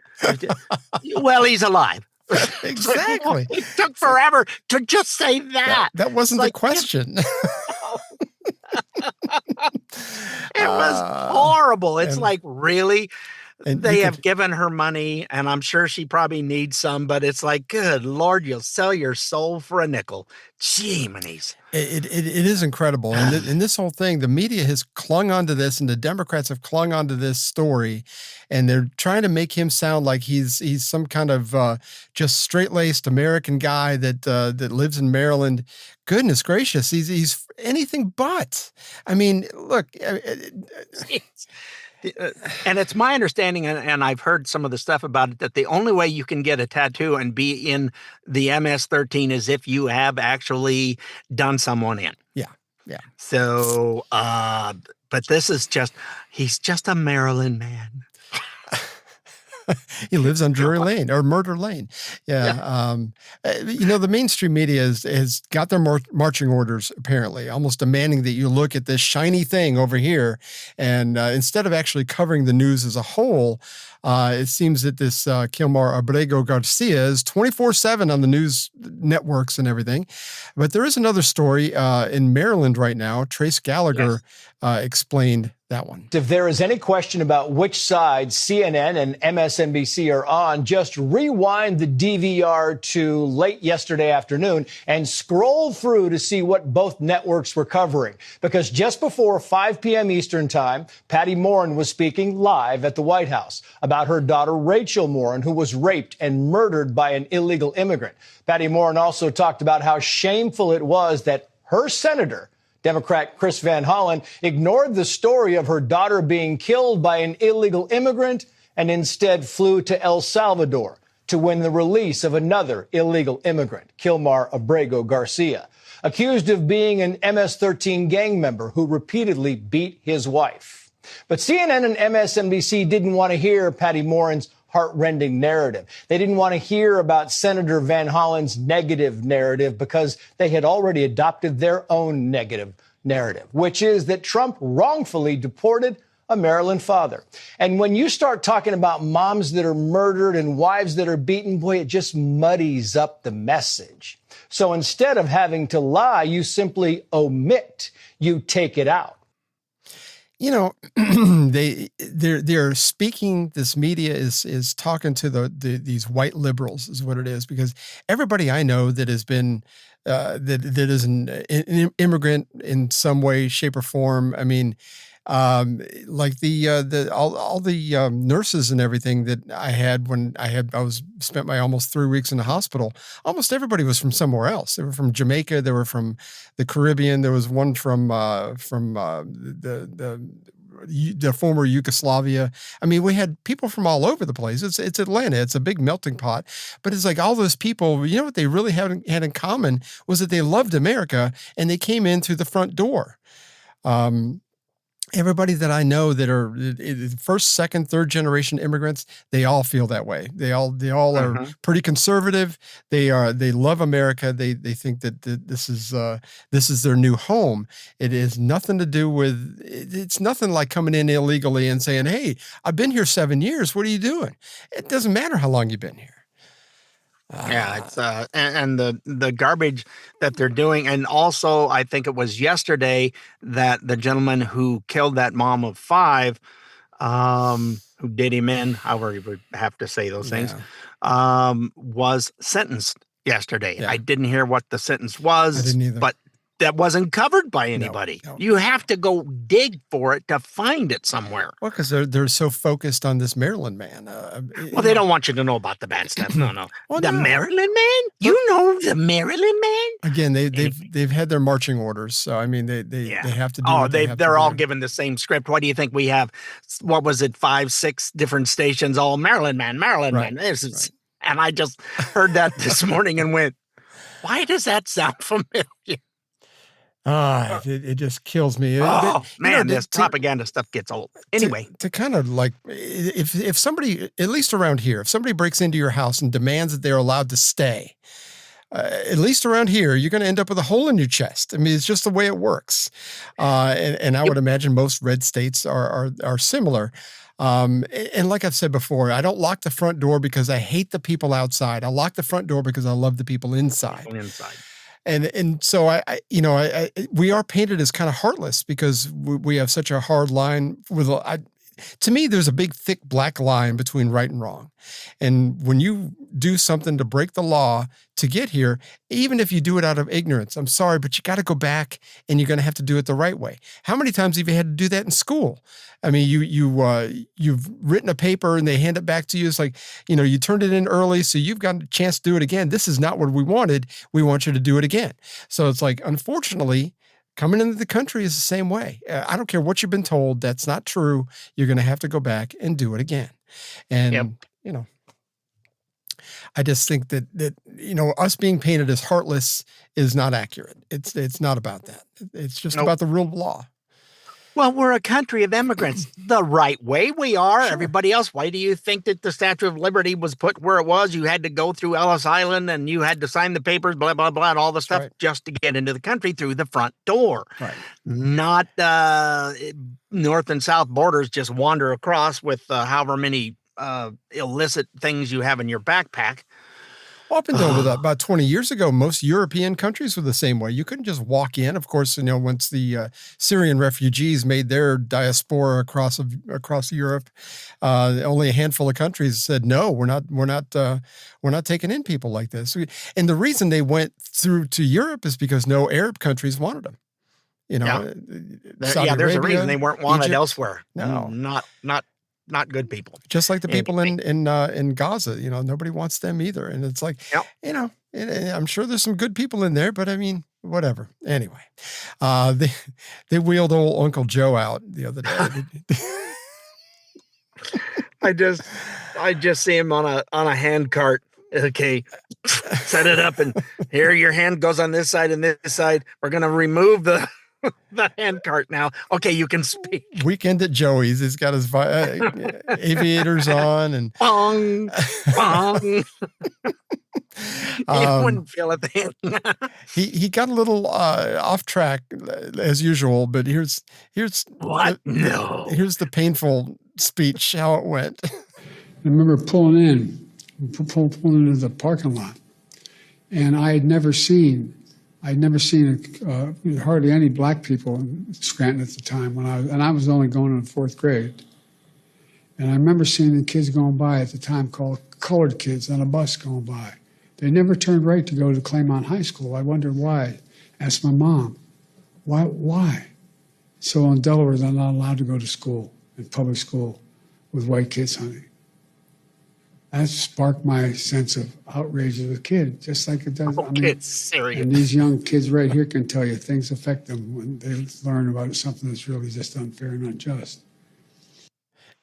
Well, he's alive. Exactly. It took forever to just say that. That wasn't the question. It was horrible. It's like, really? They have given her money, and I'm sure she probably needs some, but it's like, good Lord, you'll sell your soul for a nickel. Jeeminis. It is incredible. And this whole thing, the media has clung onto this, and the Democrats have clung onto this story, and they're trying to make him sound like he's some kind of just straight-laced American guy that lives in Maryland. Goodness gracious, he's anything but. I mean, look. And it's my understanding, and I've heard some of the stuff about it, that the only way you can get a tattoo and be in the MS-13 is if you have actually done someone in. Yeah. So, but this is he's just a Maryland man. He lives on Drury Lane or Murder Lane. Yeah. The mainstream media has got their marching orders, apparently, almost demanding that you look at this shiny thing over here. And instead of actually covering the news as a whole, it seems that this Kimar Abrego-Garcia is 24/7 on the news networks and everything. But there is another story in Maryland right now. Trace Gallagher explained that one. If there is any question about which side CNN and MSNBC are on, just rewind the DVR to late yesterday afternoon and scroll through to see what both networks were covering. Because just before 5 p.m. Eastern time, Patty Morin was speaking live at the White House about her daughter Rachel Morin, who was raped and murdered by an illegal immigrant. Patty Morin also talked about how shameful it was that her senator, Democrat Chris Van Hollen, ignored the story of her daughter being killed by an illegal immigrant and instead flew to El Salvador to win the release of another illegal immigrant, Kimar Abrego-Garcia, accused of being an MS-13 gang member who repeatedly beat his wife. But CNN and MSNBC didn't want to hear Patty Morin's heartrending narrative. They didn't want to hear about Senator Van Hollen's negative narrative because they had already adopted their own negative narrative, which is that Trump wrongfully deported a Maryland father. And when you start talking about moms that are murdered and wives that are beaten, boy, it just muddies up the message. So instead of having to lie, you simply omit, you take it out. You know, they're speaking. This media is talking to these white liberals is what it is, because everybody I know that has been that is an immigrant in some way, shape, or form. I mean, like all the nurses and everything that I had when I spent my almost 3 weeks in the hospital. Almost everybody was from somewhere else. They were from Jamaica. They were from the Caribbean. There was one from the former Yugoslavia. I mean, we had people from all over the place. It's Atlanta. It's a big melting pot. But it's like all those people, you know what they really had in common was that they loved America and they came in through the front door. Everybody that I know that are first, second, third generation immigrants, they all feel that way. They all are pretty conservative. They love America. They think that this is their new home. It has nothing to do with, it's nothing like coming in illegally and saying, "Hey, I've been here 7 years. What are you doing?" It doesn't matter how long you've been here. Yeah, it's and the garbage that they're doing. And also, I think it was yesterday that the gentleman who killed that mom of 5, who did him in, however you would have to say those things, was sentenced yesterday. Yeah. I didn't hear what the sentence was, I didn't either. but that wasn't covered by anybody. No. You have to go dig for it to find it somewhere. Well, because they're so focused on this Maryland man. Well, they don't want you to know about the bad stuff. No. Well, the no. Maryland man? You know the Maryland man? Again, they've had their marching orders, so I mean they have to do. Oh, what they have to they're all do. given the same script. What do you think we have? What was it? 5, 6 different stations, all Maryland man. Right, This is, and I just heard that this morning and went, why does that sound familiar? It just kills me. Oh, man, this to propaganda stuff gets old. Anyway. To kind of like, if somebody, at least around here, if somebody breaks into your house and demands that they're allowed to stay, at least around here, you're going to end up with a hole in your chest. I mean, it's just the way it works. And I would imagine most red states are similar. And like I've said before, I don't lock the front door because I hate the people outside. I lock the front door because I love the people inside. And so we are painted as kind of heartless because we have such a hard line with. To me, there's a big, thick black line between right and wrong. And when you do something to break the law to get here, even if you do it out of ignorance, I'm sorry, but you got to go back and you're going to have to do it the right way. How many times have you had to do that in school? I mean, you've written a paper and they hand it back to you. It's like, you turned it in early, so you've got a chance to do it again. This is not what we wanted. We want you to do it again. So it's like, unfortunately, coming into the country is the same way. I don't care what you've been told. That's not true. You're going to have to go back and do it again. And, I just think that us being painted as heartless is not accurate. It's not about that. It's just about the rule of law. Well, we're a country of immigrants. The right way we are. Sure. Everybody else, why do you think that the Statue of Liberty was put where it was? You had to go through Ellis Island and you had to sign the papers, blah, blah, blah, and all the stuff just to get into the country through the front door. Right. Not north and south borders just wander across with however many illicit things you have in your backpack. Up until about 20 years ago, most European countries were the same way. You couldn't just walk in. Of course, once the Syrian refugees made their diaspora across Europe, only a handful of countries said, "No, we're not taking in people like this." And the reason they went through to Europe is because no Arab countries wanted them. There's Arabia, a reason they weren't wanted Egypt. elsewhere. No, not good people. Just like the people in Gaza, nobody wants them either. And it's like, I'm sure there's some good people in there, but I mean, whatever. Anyway, they wheeled old Uncle Joe out the other day. I just see him on a hand cart. Okay, set it up, and here your hand goes on this side and this side. We're gonna remove the The hand cart now. Okay, you can speak. Weekend at Joey's. He's got his aviators on and bong, bong. You wouldn't feel a thing. he got a little off track as usual, but here's what? No. Here's the painful speech how it went. I remember pulling into the parking lot, and I had never seen hardly any black people in Scranton at the time I was only going in the 4th grade. And I remember seeing the kids going by at the time called colored kids on a bus going by. They never turned right to go to Claymont High School. I wondered why. Asked my mom, why? So in Delaware, they're not allowed to go to school, in public school, with white kids, honey. That sparked my sense of outrage as a kid, just like it does. It's serious. And these young kids right here can tell you things affect them when they learn about something that's really just unfair and unjust.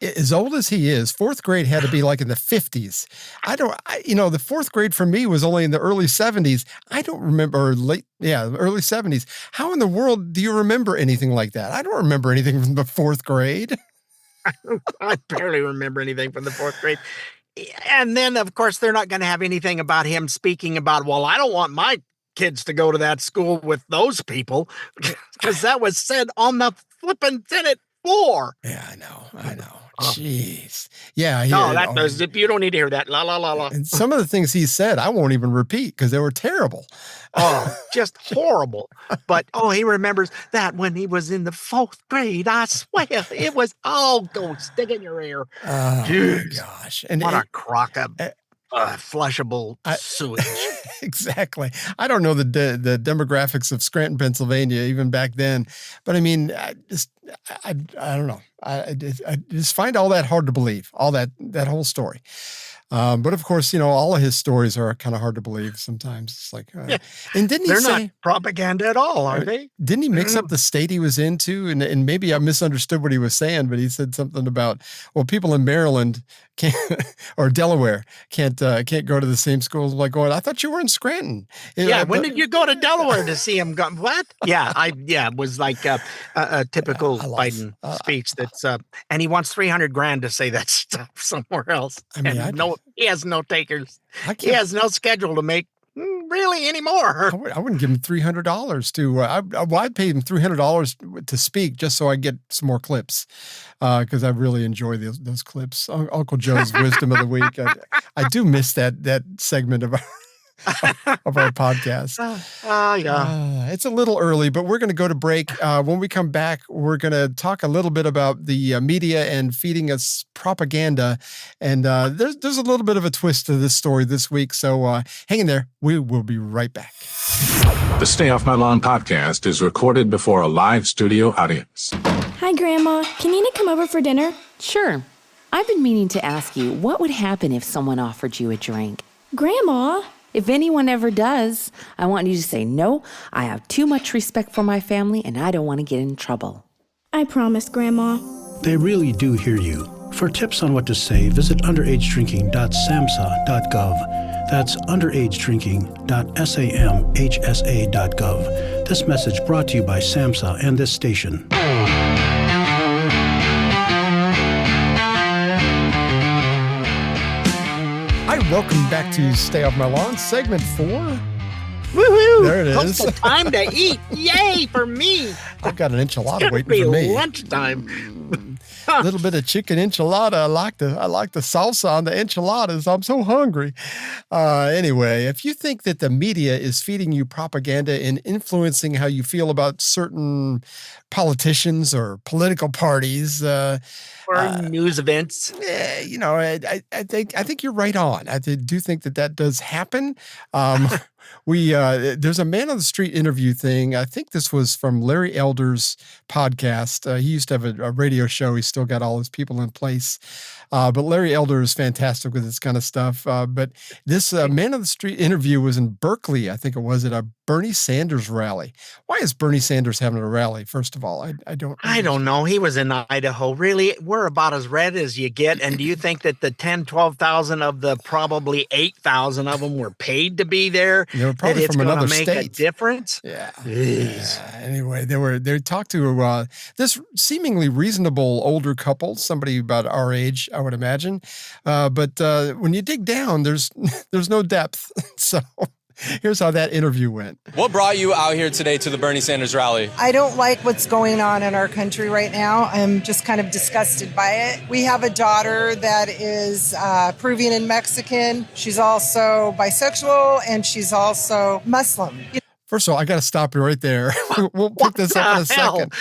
As old as he is, 4th grade had to be like in the 50s. The 4th grade for me was only in the early 70s. I don't remember early 70s. How in the world do you remember anything like that? I don't remember anything from the 4th grade. I barely remember anything from the 4th grade. And then, of course, they're not going to have anything about him speaking about, well, I don't want my kids to go to that school with those people, because that was said on the flippin' Senate floor. Yeah, I know. Jeez. Yeah. You don't need to hear that. La, la, la, la. And some of the things he said, I won't even repeat because they were terrible. Oh, just horrible. But, he remembers that when he was in the 4th grade, I swear it was, go stick in your ear. Oh, my gosh. And what a crock of flushable sewage. Exactly. I don't know the demographics of Scranton, Pennsylvania, even back then. But I mean, I don't know. I just find all that hard to believe, all that whole story. But of course, all of his stories are kind of hard to believe sometimes. It's like, and didn't he say not propaganda at all, are they? Didn't he mix up the state he was into? And maybe I misunderstood what he was saying, but he said something about, well, people in Maryland can't, or Delaware can't go to the same schools. Like going, I thought you were in Scranton. When did you go to Delaware to see him go? What? It was like a typical Biden speech that's, and he wants $300,000 to say that stuff somewhere else. I mean, he has no takers. He has no schedule to make really anymore. I wouldn't give him $300 to. I'd pay him $300 to speak just so I get some more clips, because I really enjoy those clips. Uncle Joe's wisdom of the week. I do miss that segment of our podcast. It's a little early, but we're going to go to break. When we come back, we're going to talk a little bit about the media and feeding us propaganda. And there's a little bit of a twist to this story this week. So hang in there. We will be right back. The Stay Off My Lawn podcast is recorded before a live studio audience. Hi, Grandma. Can Nina come over for dinner? Sure. I've been meaning to ask you, what would happen if someone offered you a drink? Grandma? If anyone ever does, I want you to say, no, I have too much respect for my family and I don't want to get in trouble. I promise, Grandma. They really do hear you. For tips on what to say, visit underagedrinking.samhsa.gov. That's underagedrinking.samhsa.gov. This message brought to you by SAMHSA and this station. Hi, welcome back to Stay Off My Lawn, segment 4. Woohoo! There it is. It's time to eat. Yay for me. I've got an enchilada waiting for me. Lunchtime. A little bit of chicken enchilada. I like the salsa on the enchiladas. I'm so hungry. Anyway, if you think that the media is feeding you propaganda and influencing how you feel about certain politicians or political parties, or news events, I think you're right on. I do think that does happen. There's a man on the street interview thing. I think this was from Larry Elder's podcast. He used to have a radio show. He he's still got all his people in place. But Larry Elder is fantastic with this kind of stuff. But this Man on the Street interview was in Berkeley, I think it was, at a Bernie Sanders rally. Why is Bernie Sanders having a rally, first of all? I don't know. He was in Idaho. Really, we're about as red as you get. And do you think that the 10, 12,000 of the probably 8,000 of them were paid to be there? They were probably from another make state. A difference? Yeah. Anyway, they talked to this seemingly reasonable older couple, somebody about our age, I would imagine. But when you dig down, there's no depth. So here's how that interview went. What brought you out here today to the Bernie Sanders rally? I don't like what's going on in our country right now. I'm just kind of disgusted by it. We have a daughter that is Peruvian and Mexican. She's also bisexual, and she's also Muslim. First of all, I got to stop you right there. We'll pick this up in a second.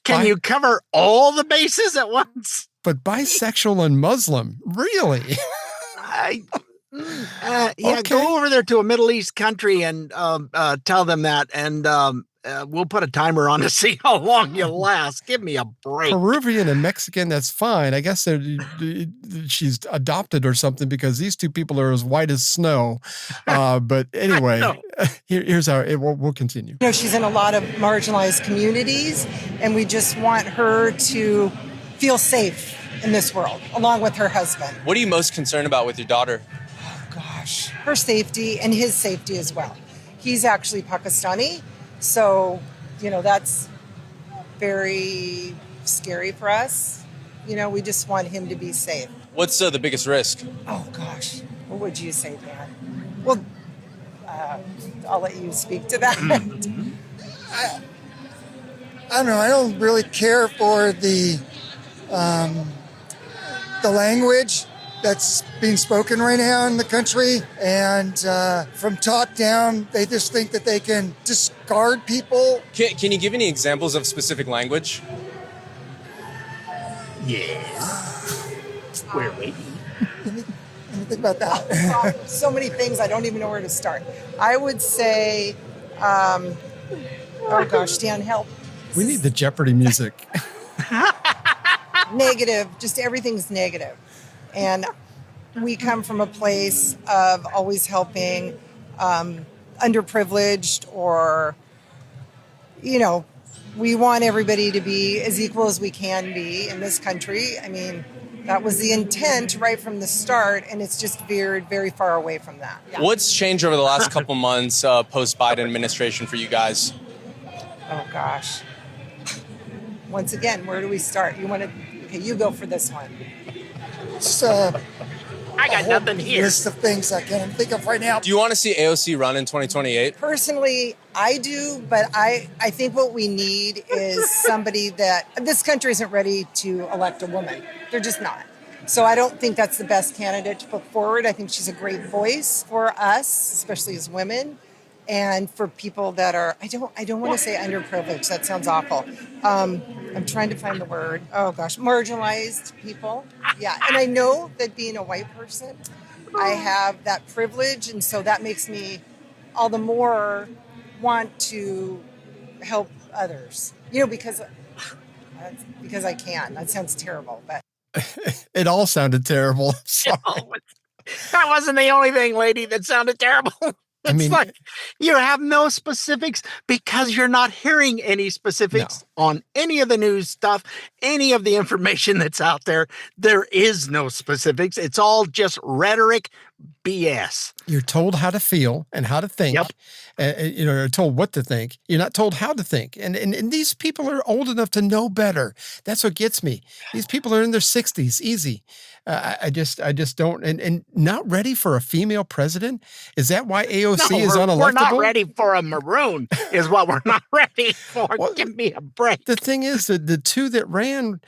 Can you cover all the bases at once? But bisexual and Muslim, really? Yeah, go over there to a Middle East country and tell them that, and we'll put a timer on to see how long you last. Give me a break. Peruvian and Mexican, that's fine. I guess she's adopted or something, because these two people are as white as snow. But anyway, here's how we'll continue. You know, she's in a lot of marginalized communities, and we just want her to feel safe in this world, along with her husband. What are you most concerned about with your daughter? Her safety and his safety as well. He's actually Pakistani, so, you know, that's very scary for us. You know, we just want him to be safe. What's the biggest risk? Oh, gosh. What would you say, Dan? Well, I'll let you speak to that. I don't know. I don't really care for the language that's being spoken right now in the country. And from top down, they just think that they can discard people. Can you give any examples of specific language? Yes. We're waiting. Let me think about that. So many things, I don't even know where to start. I would say, oh gosh, Dan, help. We need the Jeopardy music. Negative, just everything's negative. And we come from a place of always helping underprivileged, or, you know, we want everybody to be as equal as we can be in this country. I mean, that was the intent right from the start, and it's just veered very far away from that. Yeah. What's changed over the last couple months post-Biden administration for you guys? Oh, gosh. Once again, where do we start? Okay, you go for this one. I got nothing here. List of things I can't think of right now. Do you want to see AOC run in 2028? Personally, I do, but I think what we need is somebody that, this country isn't ready to elect a woman. They're just not. So I don't think that's the best candidate to put forward. I think she's a great voice for us, especially as women, and for people that are, I don't want to say underprivileged. That sounds awful. I'm trying to find the word. Oh gosh, marginalized people. Yeah, and I know that being a white person, I have that privilege, and so that makes me all the more want to help others. You know, because I can. That sounds terrible, but it all sounded terrible. That wasn't the only thing, lady, that sounded terrible. It's like you have no specifics because you're not hearing any specifics on any of the news stuff, any of the information that's out there. There is no specifics. It's all just rhetoric, BS. You're told how to feel and how to think. Yep. You're told what to think. You're not told how to think. And these people are old enough to know better. That's what gets me. These people are in their 60s. Easy. I just don't. And not ready for a female president? Is that why AOC is unelectable? We're not ready for a maroon is what we're not ready for. Well, give me a break. The thing is that the two that ran,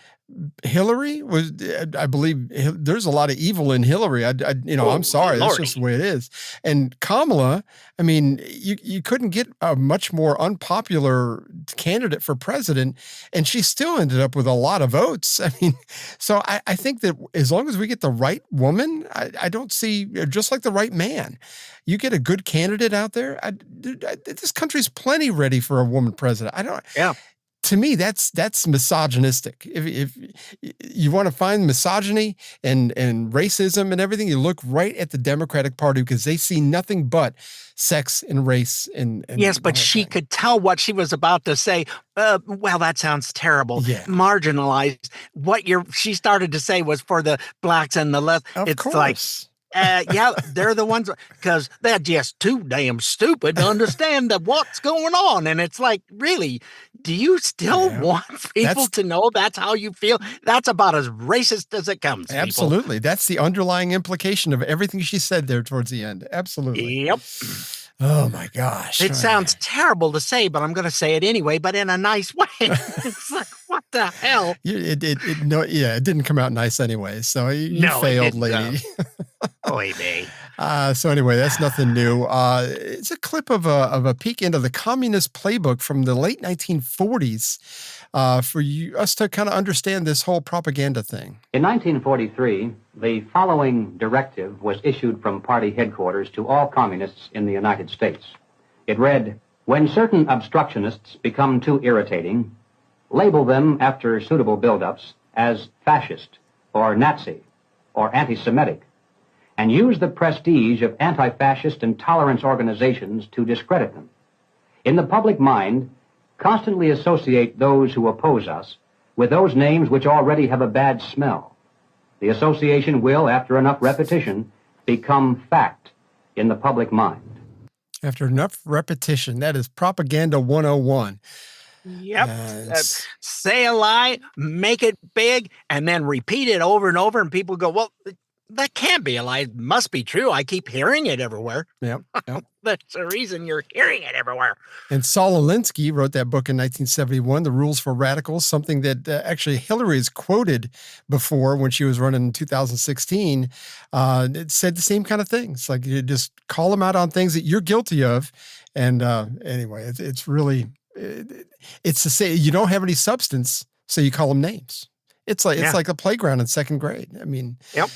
Hillary was, I believe there's a lot of evil in Hillary. I'm sorry. That's just the way it is. And Kamala, I mean, you couldn't get a much more unpopular candidate for president, and she still ended up with a lot of votes. I mean, so I think that as long as we get the right woman, I don't see, just like the right man, you get a good candidate out there. This country's plenty ready for a woman president. to me, that's misogynistic. If you want to find misogyny and racism and everything, you look right at the Democratic Party because they see nothing but sex and race and yes, but she could tell what she was about to say. Well, that sounds terrible. Yeah. Marginalized. What she started to say was for the blacks and the left. Of course. Yeah, they're the ones because they're just too damn stupid to understand what's going on. And it's like, really, do you still want people to know that's how you feel? That's about as racist as it comes. Absolutely. People. That's the underlying implication of everything she said there towards the end. Absolutely. Yep. Oh my gosh. It sounds terrible to say, but I'm going to say it anyway, but in a nice way. It's like, what the hell? It didn't come out nice anyway. So you failed, lady. Oy vey. So anyway, that's nothing new. It's a clip of a peek into the communist playbook from the late 1940s for us to kind of understand this whole propaganda thing. In 1943, the following directive was issued from party headquarters to all communists in the United States. It read, "When certain obstructionists become too irritating, label them after suitable buildups as fascist or Nazi or anti-Semitic, and use the prestige of anti-fascist and tolerance organizations to discredit them. In the public mind, constantly associate those who oppose us with those names which already have a bad smell. The association will, after enough repetition, become fact in the public mind." After enough repetition, that is propaganda 101. Yep. Say a lie, make it big, and then repeat it over and over, and people go, well, that can't be a lie. It must be true. I keep hearing it everywhere. Yep. That's the reason you're hearing it everywhere. And Saul Alinsky wrote that book in 1971, The Rules for Radicals, something that actually Hillary has quoted before when she was running in 2016. It said the same kind of things. Like, you just call them out on things that you're guilty of. And anyway, it's really, it's to say you don't have any substance, so you call them names. It's like a playground in second grade. I mean, yep.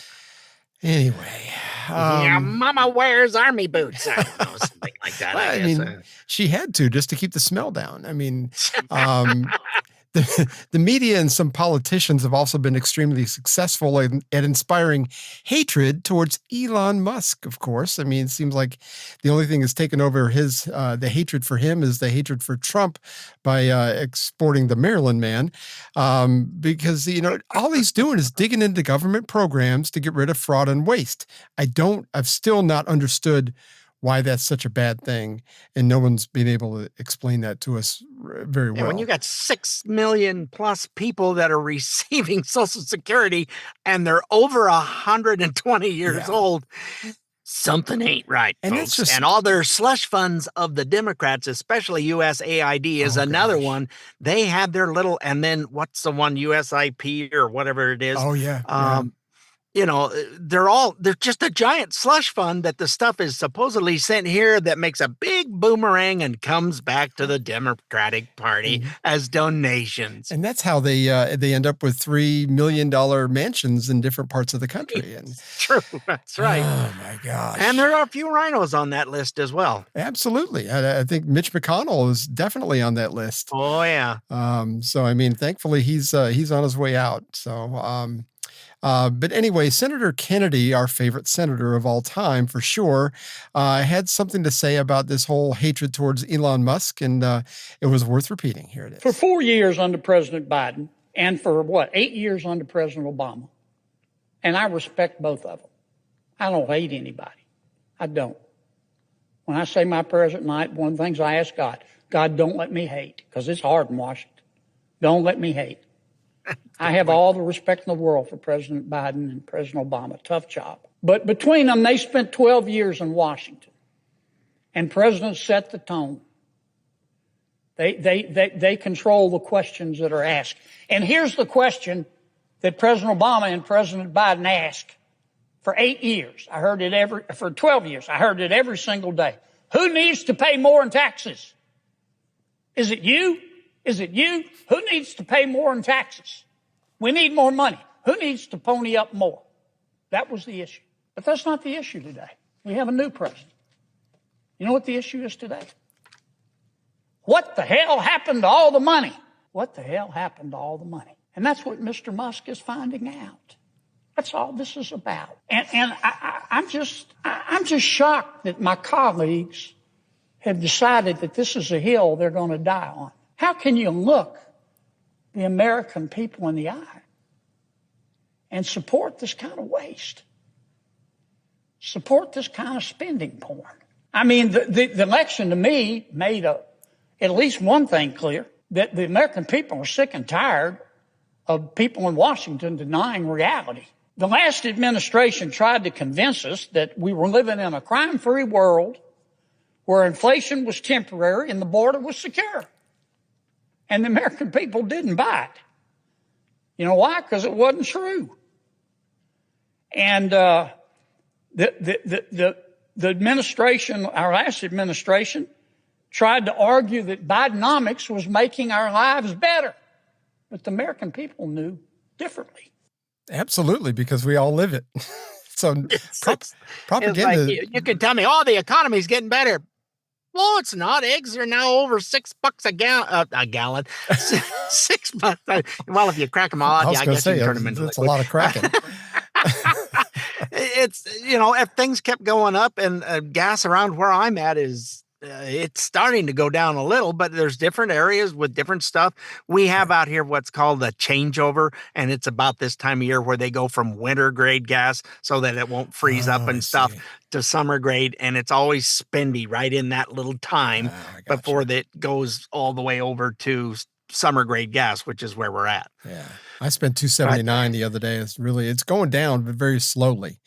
Anyway. Yeah, Mama wears army boots. I don't know, something like that. I guess. Mean, she had to just to keep the smell down. I mean, the media and some politicians have also been extremely successful at inspiring hatred towards Elon Musk, of course. I mean, it seems like the only thing that's taken over the hatred for him is the hatred for Trump by exporting the Maryland man. Because, all he's doing is digging into government programs to get rid of fraud and waste. I've still not understood why that's such a bad thing, and no one's been able to explain that to us very well. When you got 6 million plus people that are receiving Social Security and they're over 120 years old, something ain't right, and folks. And all their slush funds of the Democrats, especially USAID, is another one. They have their little, and then what's the one, USIP or whatever it is? Oh, yeah. They're just a giant slush fund that the stuff is supposedly sent here that makes a big boomerang and comes back to the Democratic Party as donations. And that's how they end up with $3 million mansions in different parts of the country. And true. That's right. Oh my gosh. And there are a few rhinos on that list as well. Absolutely. I think Mitch McConnell is definitely on that list. Oh yeah. So I mean, thankfully he's on his way out. So but anyway, Senator Kennedy, our favorite senator of all time, for sure, had something to say about this whole hatred towards Elon Musk, and it was worth repeating. Here it is. For 4 years under President Biden, and for 8 years under President Obama, and I respect both of them. I don't hate anybody. I don't. When I say my prayers at night, one of the things I ask God, don't let me hate, because it's hard in Washington. Don't let me hate. I have all the respect in the world for President Biden and President Obama. Tough job. But between them, they spent 12 years in Washington. And presidents set the tone. They control the questions that are asked. And here's the question that President Obama and President Biden asked for 8 years. I heard it for 12 years. I heard it every single day. Who needs to pay more in taxes? Is it you? Is it you? Who needs to pay more in taxes? We need more money. Who needs to pony up more? That was the issue. But that's not the issue today. We have a new president. You know what the issue is today? What the hell happened to all the money what the hell happened to all the money? And that's what Mr. Musk is finding out. That's all this is about. And I'm just shocked that my colleagues have decided that this is a hill they're going to die on. How can you look the American people in the eye and support this kind of waste? Support this kind of spending porn? I mean, the election to me made at least one thing clear, that the American people are sick and tired of people in Washington denying reality. The last administration tried to convince us that we were living in a crime-free world where inflation was temporary and the border was secure. And the American people didn't buy it. You know why? Because it wasn't true. And the administration, our last administration, tried to argue that Bidenomics was making our lives better. But the American people knew differently. Absolutely, because we all live it. So propaganda. It's like, you can tell me, the economy's getting better. Well, it's not. Eggs are now over $6 a gallon. $6. Well, if you crack them all out, I guess you can turn them into liquid. That's a lot of cracking. It's, if things kept going up and gas around where I'm at is, it's starting to go down a little, but there's different areas with different stuff. We have out here what's called a changeover, and it's about this time of year where they go from winter grade gas so that it won't freeze up and stuff to summer grade, and it's always spendy right in that little time before that goes all the way over to summer grade gas, which is where we're at. Yeah, I spent $2.79 the other day. It's going down, but very slowly.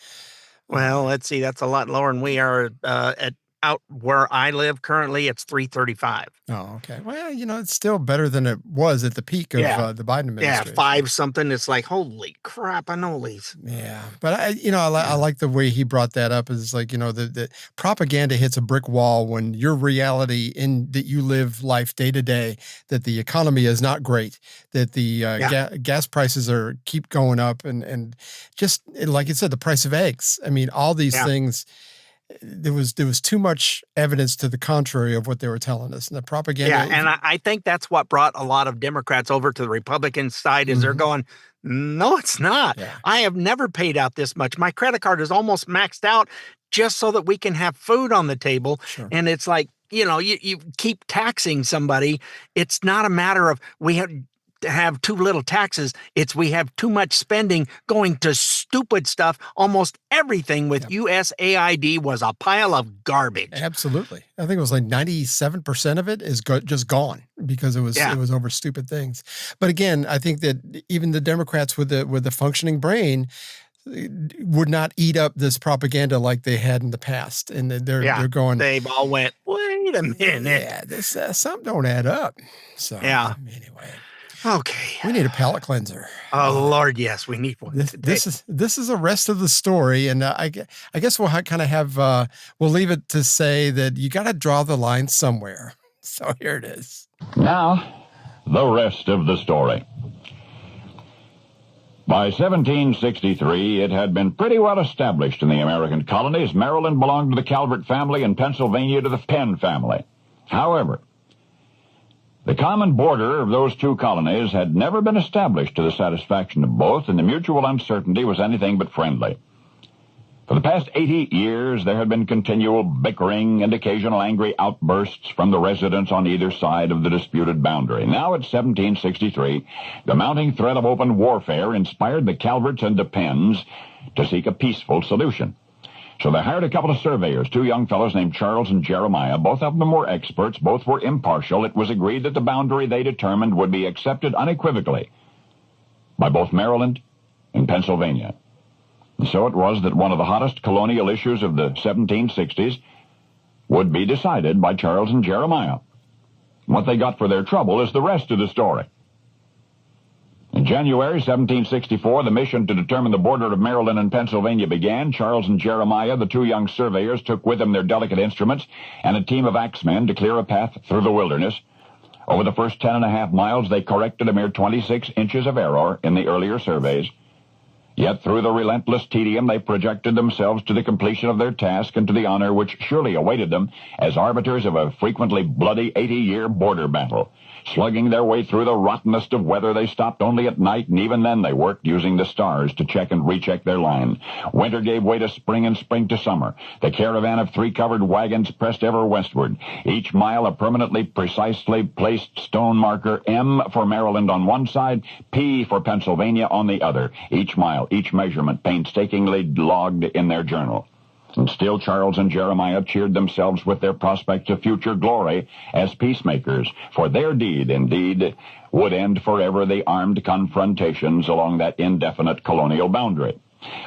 Well, let's see, that's a lot lower than we are at. Out where I live currently, it's $3.35. Oh, okay. Well, it's still better than it was at the peak of the Biden administration. Yeah, 5 something. It's like, holy crap, I know these. Yeah, but I like the way he brought that up. Is like, the propaganda hits a brick wall when your reality in that you live life day to day, that the economy is not great, that the gas prices keep going up, and just like you said, the price of eggs. I mean, all these things. There was too much evidence to the contrary of what they were telling us, and the propaganda. Yeah, and I think that's what brought a lot of Democrats over to the Republican side. Is they're going, no, it's not. Yeah. I have never paid out this much. My credit card is almost maxed out just so that we can have food on the table. Sure. And it's like, you keep taxing somebody. It's not a matter of we have too little taxes. It's we have too much spending going to stupid stuff. Almost everything with USAID was a pile of garbage. Absolutely. I think it was like 97% of it is just gone because it was over stupid things. But again, I think that even the Democrats with the functioning brain would not eat up this propaganda like they had in the past. And they're going, they've all went, wait a minute. Yeah, this something don't add up. So anyway. Okay. We need a palate cleanser. Oh, Lord, yes, we need one. This is the rest of the story, and I guess we'll kind of have we'll leave it to say that you got to draw the line somewhere. So here it is. Now, the rest of the story. By 1763, it had been pretty well established in the American colonies. Maryland belonged to the Calvert family and Pennsylvania to the Penn family. However, the common border of those two colonies had never been established to the satisfaction of both, and the mutual uncertainty was anything but friendly. For the past 80 years, there had been continual bickering and occasional angry outbursts from the residents on either side of the disputed boundary. Now, at 1763, the mounting threat of open warfare inspired the Calverts and the Penns to seek a peaceful solution. So they hired a couple of surveyors, 2 young fellows named Charles and Jeremiah. Both of them were experts. Both were impartial. It was agreed that the boundary they determined would be accepted unequivocally by both Maryland and Pennsylvania. And so it was that one of the hottest colonial issues of the 1760s would be decided by Charles and Jeremiah. What they got for their trouble is the rest of the story. In January 1764, the mission to determine the border of Maryland and Pennsylvania began. Charles and Jeremiah, the 2 young surveyors, took with them their delicate instruments and a team of axemen to clear a path through the wilderness. Over the first 10.5 miles, they corrected a mere 26 inches of error in the earlier surveys. Yet through the relentless tedium, they projected themselves to the completion of their task and to the honor which surely awaited them as arbiters of a frequently bloody 80-year border battle. Slugging their way through the rottenest of weather, they stopped only at night, and even then they worked using the stars to check and recheck their line. Winter gave way to spring and spring to summer. The caravan of 3 covered wagons pressed ever westward. Each mile a permanently, precisely placed stone marker, M for Maryland on one side, P for Pennsylvania on the other. Each mile, each measurement painstakingly logged in their journal. And still Charles and Jeremiah cheered themselves with their prospects of future glory as peacemakers, for their deed, indeed, would end forever the armed confrontations along that indefinite colonial boundary.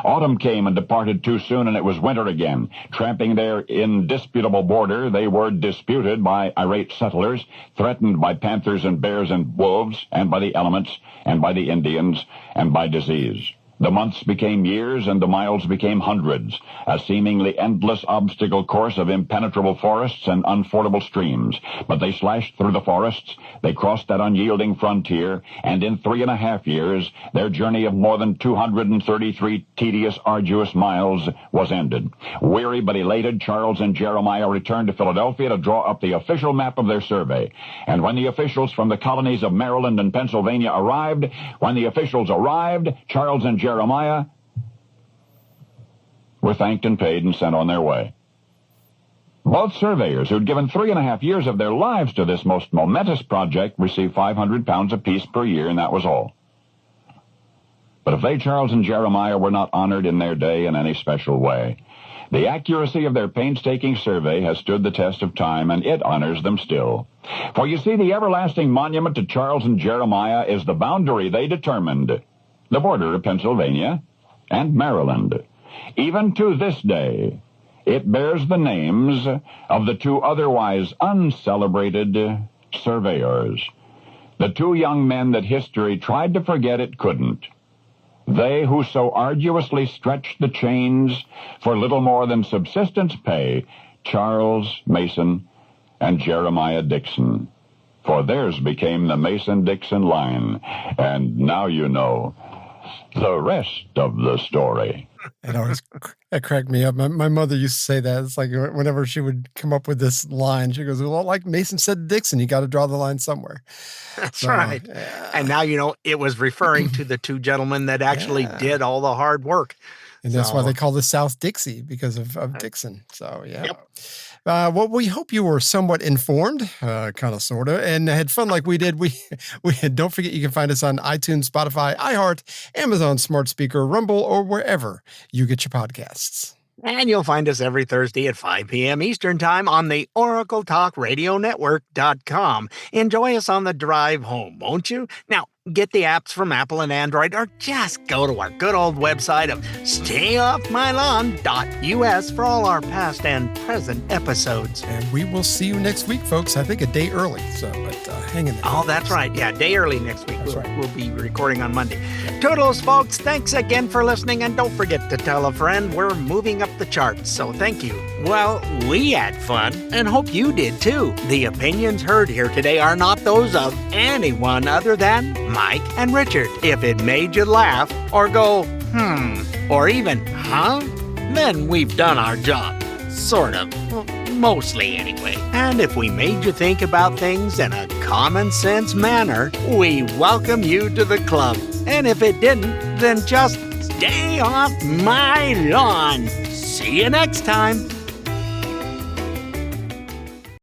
Autumn came and departed too soon, and it was winter again. Tramping their indisputable border, they were disputed by irate settlers, threatened by panthers and bears and wolves, and by the elements, and by the Indians, and by disease. The months became years, and the miles became hundreds, a seemingly endless obstacle course of impenetrable forests and unfordable streams. But they slashed through the forests, they crossed that unyielding frontier, and in 3.5 years, their journey of more than 233 tedious, arduous miles was ended. Weary but elated, Charles and Jeremiah returned to Philadelphia to draw up the official map of their survey. And when the officials from the colonies of Maryland and Pennsylvania arrived, Charles and Jeremiah were thanked and paid and sent on their way. Both surveyors, who'd given 3.5 years of their lives to this most momentous project, received 500 pounds apiece per year, and that was all. But if they, Charles and Jeremiah, were not honored in their day in any special way, the accuracy of their painstaking survey has stood the test of time, and it honors them still. For you see, the everlasting monument to Charles and Jeremiah is the boundary they determined, the border of Pennsylvania and Maryland. Even to this day, it bears the names of the 2 otherwise uncelebrated surveyors, the 2 young men that history tried to forget it couldn't. They who so arduously stretched the chains for little more than subsistence pay, Charles Mason and Jeremiah Dixon. For theirs became the Mason-Dixon line. And now you know the rest of the story. It cracked me up. My mother used to say that. It's like whenever she would come up with this line, she goes, well, like Mason said to Dixon, you got to draw the line somewhere. That's right. Yeah. And now, you know, it was referring to the 2 gentlemen that actually did all the hard work. And that's why they call the South Dixie, because of Dixon. So, yeah. Yep. Well, we hope you were somewhat informed, kind of, sort of, and had fun like we did. We don't forget you can find us on iTunes, Spotify, iHeart, Amazon Smart Speaker, Rumble, or wherever you get your podcasts. And you'll find us every Thursday at 5 p.m. Eastern Time on the OracleTalkRadioNetwork.com. Enjoy us on the drive home, won't you? Now, get the apps from Apple and Android, or just go to our good old website of StayOffMyLawn.us for all our past and present episodes. And we will see you next week, folks. I think a day early, but hang in there. Oh, that's right. Yeah, day early next week. We'll be recording on Monday. Toodles, folks. Thanks again for listening, and don't forget to tell a friend. We're moving up the charts, so thank you. Well, we had fun, and hope you did too. The opinions heard here today are not those of anyone other than Mike and Richard. If it made you laugh, or go, or even, then we've done our job. Sort of. Well, mostly anyway. And if we made you think about things in a common sense manner, we welcome you to the club. And if it didn't, then just stay off my lawn. See you next time.